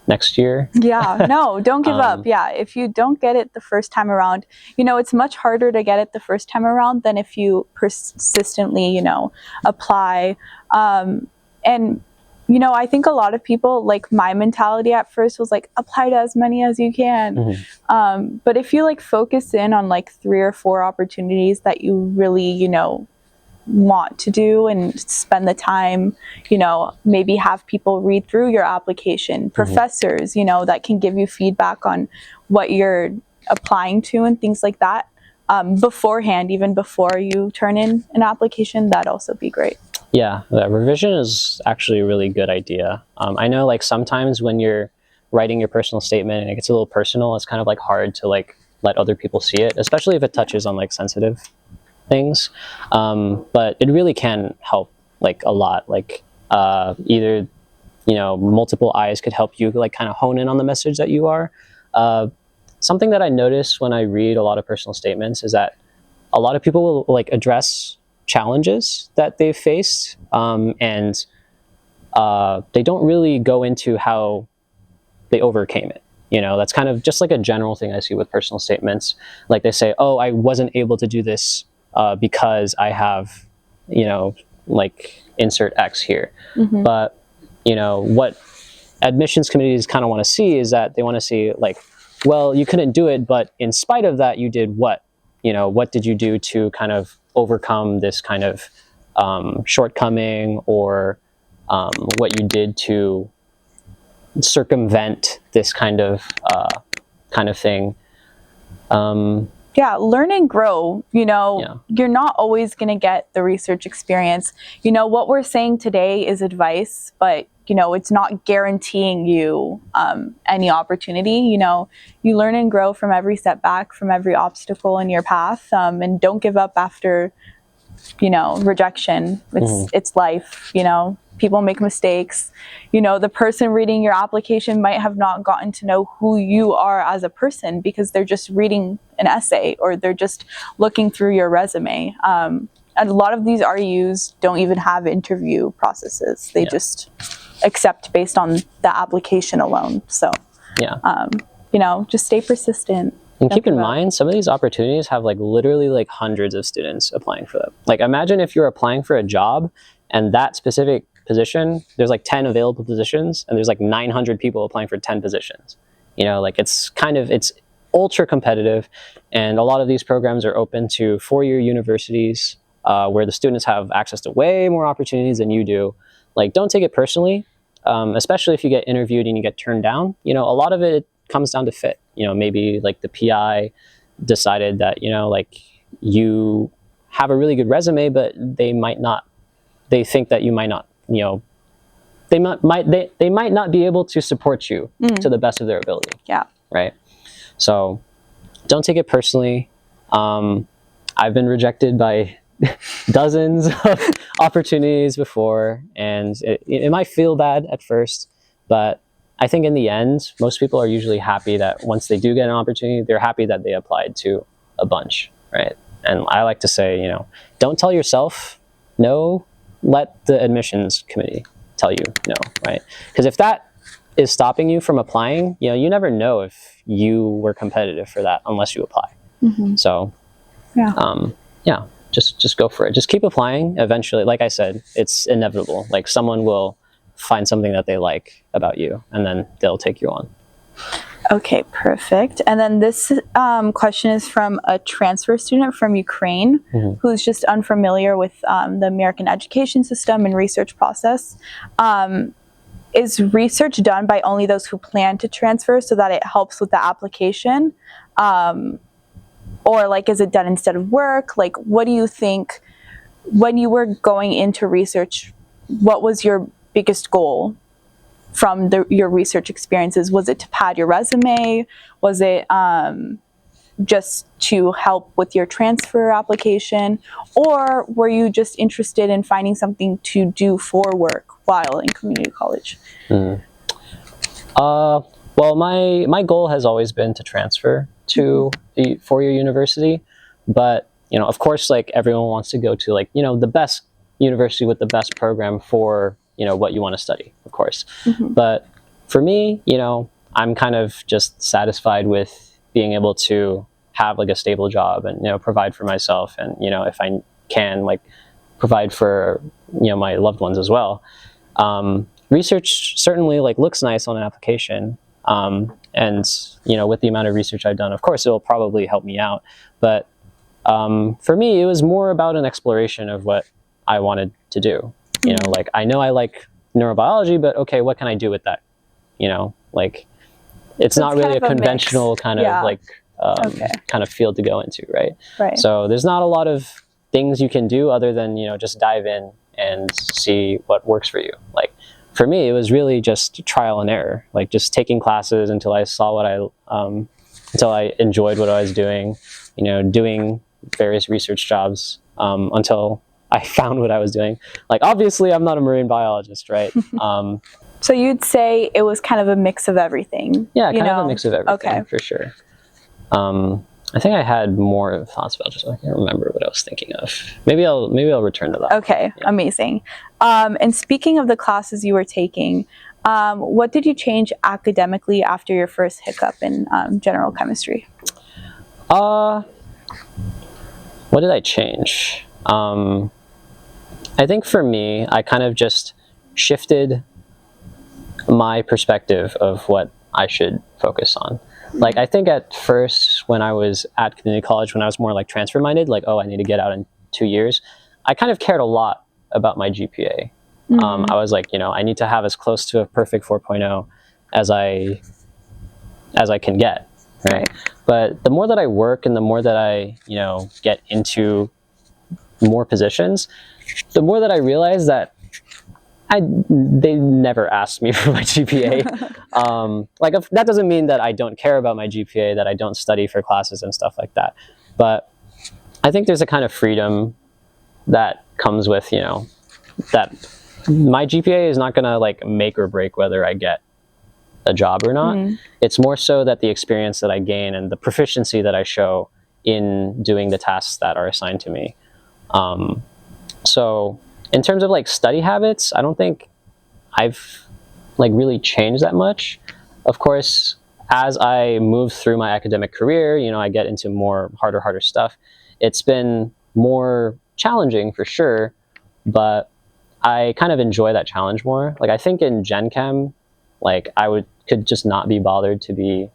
next year. Yeah, no, don't give up. Yeah, if you don't get it the first time around, you know, it's much harder to get it the first time around than if you persistently, you know, apply. And, you know, I think a lot of people, like my mentality at first was like, apply to as many as you can. But if you like focus in on like 3 or 4 opportunities that you really, you know, want to do and spend the time, you know, maybe have people read through your application, professors, you know, that can give you feedback on what you're applying to and things like that beforehand, even before you turn in an application, that'd also be great. Yeah, revision is actually a really good idea. I know like sometimes when you're writing your personal statement and it gets a little personal, it's kind of like hard to like let other people see it, especially if it touches on like sensitive things. But it really can help like a lot. Like either, you know, multiple eyes could help you like kind of hone in on the message that you are. Something that I notice when I read a lot of personal statements is that a lot of people will like address challenges that they've faced, and they don't really go into how they overcame it. You know, that's kind of just like a general thing I see with personal statements. Like they say, oh, I wasn't able to do this because I have, you know, like insert X here. But, you know, what admissions committees kind of want to see is that they want to see like, well, you couldn't do it, but in spite of that, you did what? You know, what did you do to kind of overcome this kind of shortcoming, or what you did to circumvent this kind of thing. Yeah, learn and grow. You know, you're not always going to get the research experience. You know, what we're saying today is advice, but, you know, it's not guaranteeing you any opportunity. You know, you learn and grow from every setback, from every obstacle in your path, and don't give up after, you know, rejection. It's life, you know. People make mistakes. You know, the person reading your application might have not gotten to know who you are as a person because they're just reading an essay, or they're just looking through your resume. And a lot of these RUs don't even have interview processes. They just accept based on the application alone. So, you know, just stay persistent. And keep in mind, some of these opportunities have like literally like hundreds of students applying for them. Like imagine if you're applying for a job and that specific position, there's like 10 available positions and there's like 900 people applying for 10 positions. You know, like it's ultra competitive, and a lot of these programs are open to four-year universities where the students have access to way more opportunities than you do. Like, don't take it personally, especially if you get interviewed and you get turned down. You know, a lot of it comes down to fit. You know, maybe like the PI decided that, you know, like you have a really good resume, but they think that you might not, you know, they might not be able to support you to the best of their ability. Yeah. Right. So don't take it personally. I've been rejected by dozens of opportunities before, and it might feel bad at first, but I think in the end, most people are usually happy that once they do get an opportunity, they're happy that they applied to a bunch, right? And I like to say, you know, don't tell yourself no, let the admissions committee tell you no, right? Because if that is stopping you from applying, you know, you never know if you were competitive for that unless you apply. So, just go for it. Just keep applying. Eventually, like I said, it's inevitable. Like someone will find something that they like about you, and then they'll take you on. Okay, perfect. And then this question is from a transfer student from Ukraine who's just unfamiliar with the American education system and research process. Is research done by only those who plan to transfer so that it helps with the application? Or like, is it done instead of work? Like, what do you think when you were going into research, what was your biggest goal from your research experiences? Was it to pad your resume? Was it just to help with your transfer application? Or were you just interested in finding something to do for work while in community college? Well, my goal has always been to transfer to the four-year university, but you know, of course, like everyone wants to go to like, you know, the best university with the best program for, you know, what you want to study, of course. But for me, you know, I'm kind of just satisfied with being able to have like a stable job and, you know, provide for myself, and, you know, if I can, like provide for, you know, my loved ones as well. Research certainly like looks nice on an application, and, you know, with the amount of research I've done, of course, it will probably help me out. But for me, it was more about an exploration of what I wanted to do. You know, like I know I like neurobiology, but okay, what can I do with that? You know, like it's not really a conventional kind of like kind of field to go into, right? So there's not a lot of things you can do other than, you know, just dive in and see what works for you. Like for me, it was really just trial and error, like just taking classes until I saw what until I enjoyed what I was doing, you know, doing various research jobs until I found what I was doing. Like, obviously I'm not a marine biologist, right? So you'd say it was kind of a mix of everything? Yeah, kind of a mix of everything, okay. for sure. I think I had more thoughts about this. I can't remember what I was thinking of. Maybe I'll return to that. Okay, yeah. Amazing. And speaking of the classes you were taking, what did you change academically after your first hiccup in general chemistry? What did I change? I think for me, I kind of just shifted my perspective of what I should focus on. Like, I think at first when I was at community college, when I was more like transfer minded, like, oh, I need to get out in 2 years, I kind of cared a lot about my GPA. I was like, I need to have as close to a perfect 4.0 as I can get, right? But the more that I work and the more that I, get into more positions, the more that I realize that they never asked me for my GPA. Like, that doesn't mean that I don't care about my GPA, that I don't study for classes and stuff like that. But I think there's a kind of freedom that comes with, that my GPA is not gonna like make or break whether I get a job or not. It's more so that the experience that I gain and the proficiency that I show in doing the tasks that are assigned to me. So in terms of like study habits, I don't think I've like really changed that much. Of course, as I move through my academic career, I get into more harder stuff. It's been more challenging for sure, but I kind of enjoy that challenge more. Like, I think in Gen Chem, like could just not be bothered to be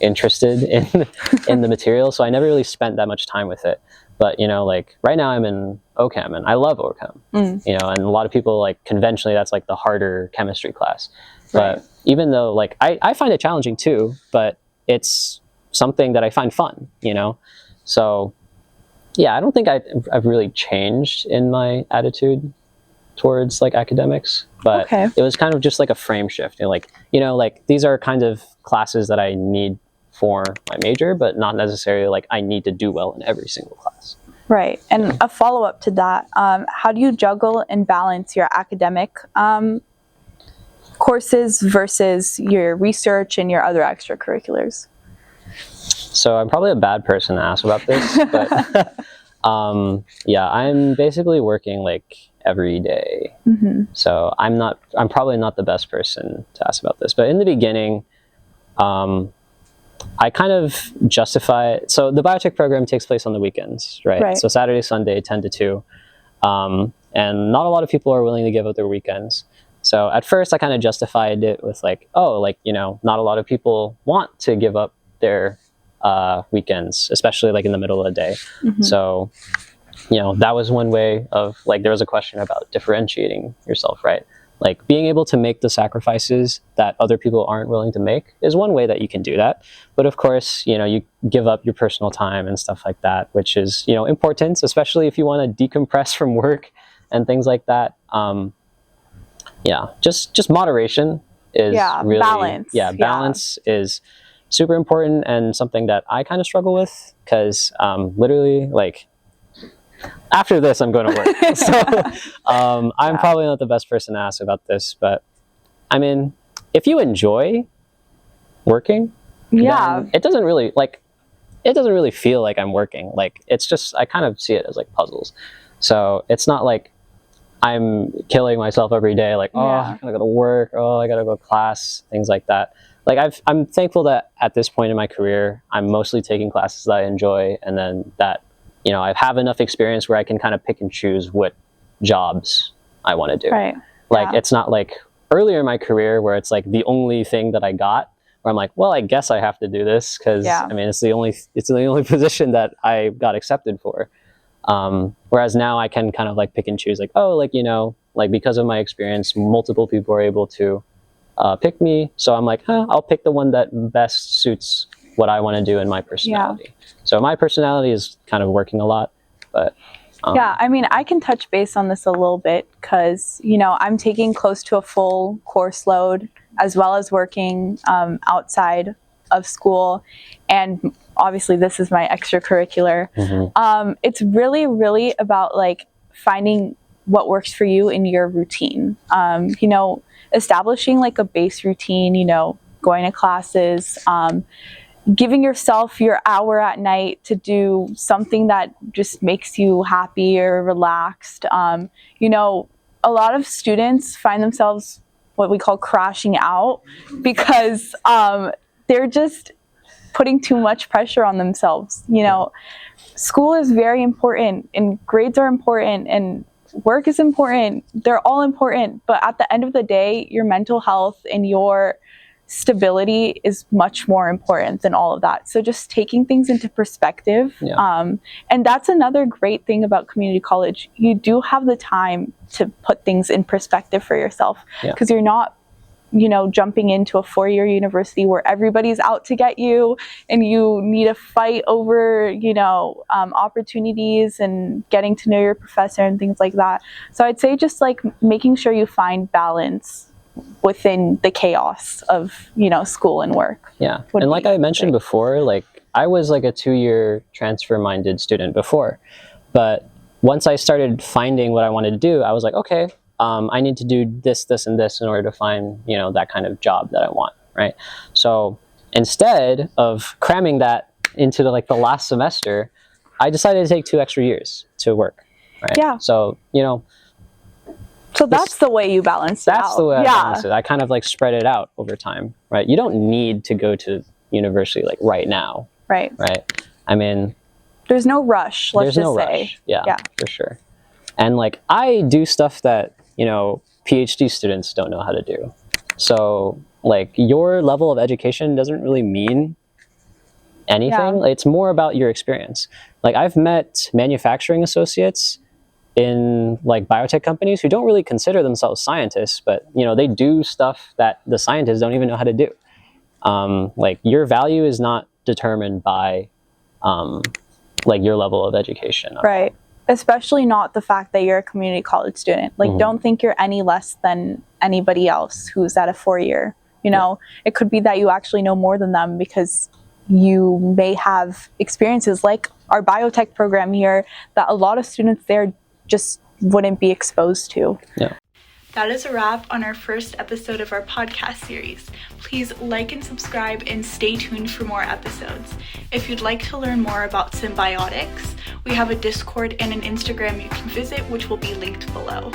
interested in the material, so I never really spent that much time with it. But like right now I'm in OChem and I love OChem. And a lot of people, like, conventionally that's like the harder chemistry class. But even though like I find it challenging too, but it's something that I find fun, So yeah, I don't think I've really changed in my attitude towards like academics, but it was kind of just like a frame shift. Like these are kind of classes that I need for my major, but not necessarily like I need to do well in every single class. Right. And a follow-up to that, how do you juggle and balance your academic courses versus your research and your other extracurriculars? So I'm probably a bad person to ask about this, but yeah, I'm basically working like every day. So I'm probably not the best person to ask about this, but in the beginning, I kind of justify it. So the biotech program takes place on the weekends, right? So Saturday, Sunday, 10 to 2. And not a lot of people are willing to give up their weekends. So at first I kind of justified it with like, oh, like, not a lot of people want to give up their weekends, especially like in the middle of the day. So, that was one way of like, there was a question about differentiating yourself, right? Like, being able to make the sacrifices that other people aren't willing to make is one way that you can do that. But of course, you give up your personal time and stuff like that, which is, important, especially if you want to decompress from work and things like that. Yeah, just moderation is really balance. Balance is super important and something that I kind of struggle with because literally like after this I'm going to work. So I'm probably not the best person to ask about this, but I mean, if you enjoy working, then it doesn't really feel like I'm working. Like, it's just, I kind of see it as like puzzles. So it's not like I'm killing myself every day, like, oh, I gotta go to work, oh, I gotta go to class, things like that. Like, I'm thankful that at this point in my career, I'm mostly taking classes that I enjoy, and then that, I have enough experience where I can kind of pick and choose what jobs I want to do. Right. Like, it's not like earlier in my career where it's like the only thing that I got, where I'm like, well, I guess I have to do this because I mean, it's the only position that I got accepted for. Whereas now I can kind of like pick and choose, like, oh, like, like because of my experience, multiple people are able to pick me. So I'm like, I'll pick the one that best suits what I want to do in my personality. So my personality is kind of working a lot, but yeah, I mean, I can touch base on this a little bit because, I'm taking close to a full course load as well as working outside of school. And obviously this is my extracurricular. It's really, really about like finding what works for you in your routine. You know, establishing like a base routine, you know, going to classes, giving yourself your hour at night to do something that just makes you happy or relaxed. You know, a lot of students find themselves what we call crashing out because they're just putting too much pressure on themselves. You know, school is very important and grades are important and work is important. They're all important. But at the end of the day, your mental health and your stability is much more important than all of that. So just taking things into perspective. And that's another great thing about community college. You do have the time to put things in perspective for yourself because you're not, you know, jumping into a 4-year university where everybody's out to get you and you need to fight over, you know, opportunities and getting to know your professor and things like that. So I'd say just like making sure you find balance within the chaos of, you know, school and work. And like I mentioned before, like I was like a 2-year transfer minded student before, but once I started finding what I wanted to do, I was like, okay, I need to do this, this, and this in order to find, you know, that kind of job that I want, right? So instead of cramming that into the last semester, I decided to take 2 extra years to work, right? So, you know, so that's the way you balance it out. That's the way I balance it. I kind of like spread it out over time, right? You don't need to go to university like right now, right? I mean, there's no rush. Let's just say, rush. Yeah, for sure. And like I do stuff that, you know, PhD students don't know how to do. So like your level of education doesn't really mean anything. It's more about your experience. Like I've met manufacturing associates in like biotech companies who don't really consider themselves scientists, but you know, they do stuff that the scientists don't even know how to do. Like your value is not determined by like your level of education. Right. Especially not the fact that you're a community college student. Like don't think you're any less than anybody else who's at a 4-year. You know, it could be that you actually know more than them because you may have experiences like our biotech program here that a lot of students there just wouldn't be exposed to. That is a wrap on our first episode of our podcast series. Please like and subscribe and stay tuned for more episodes. If you'd like to learn more about Symbiotix, we have a Discord and an Instagram you can visit, which will be linked below.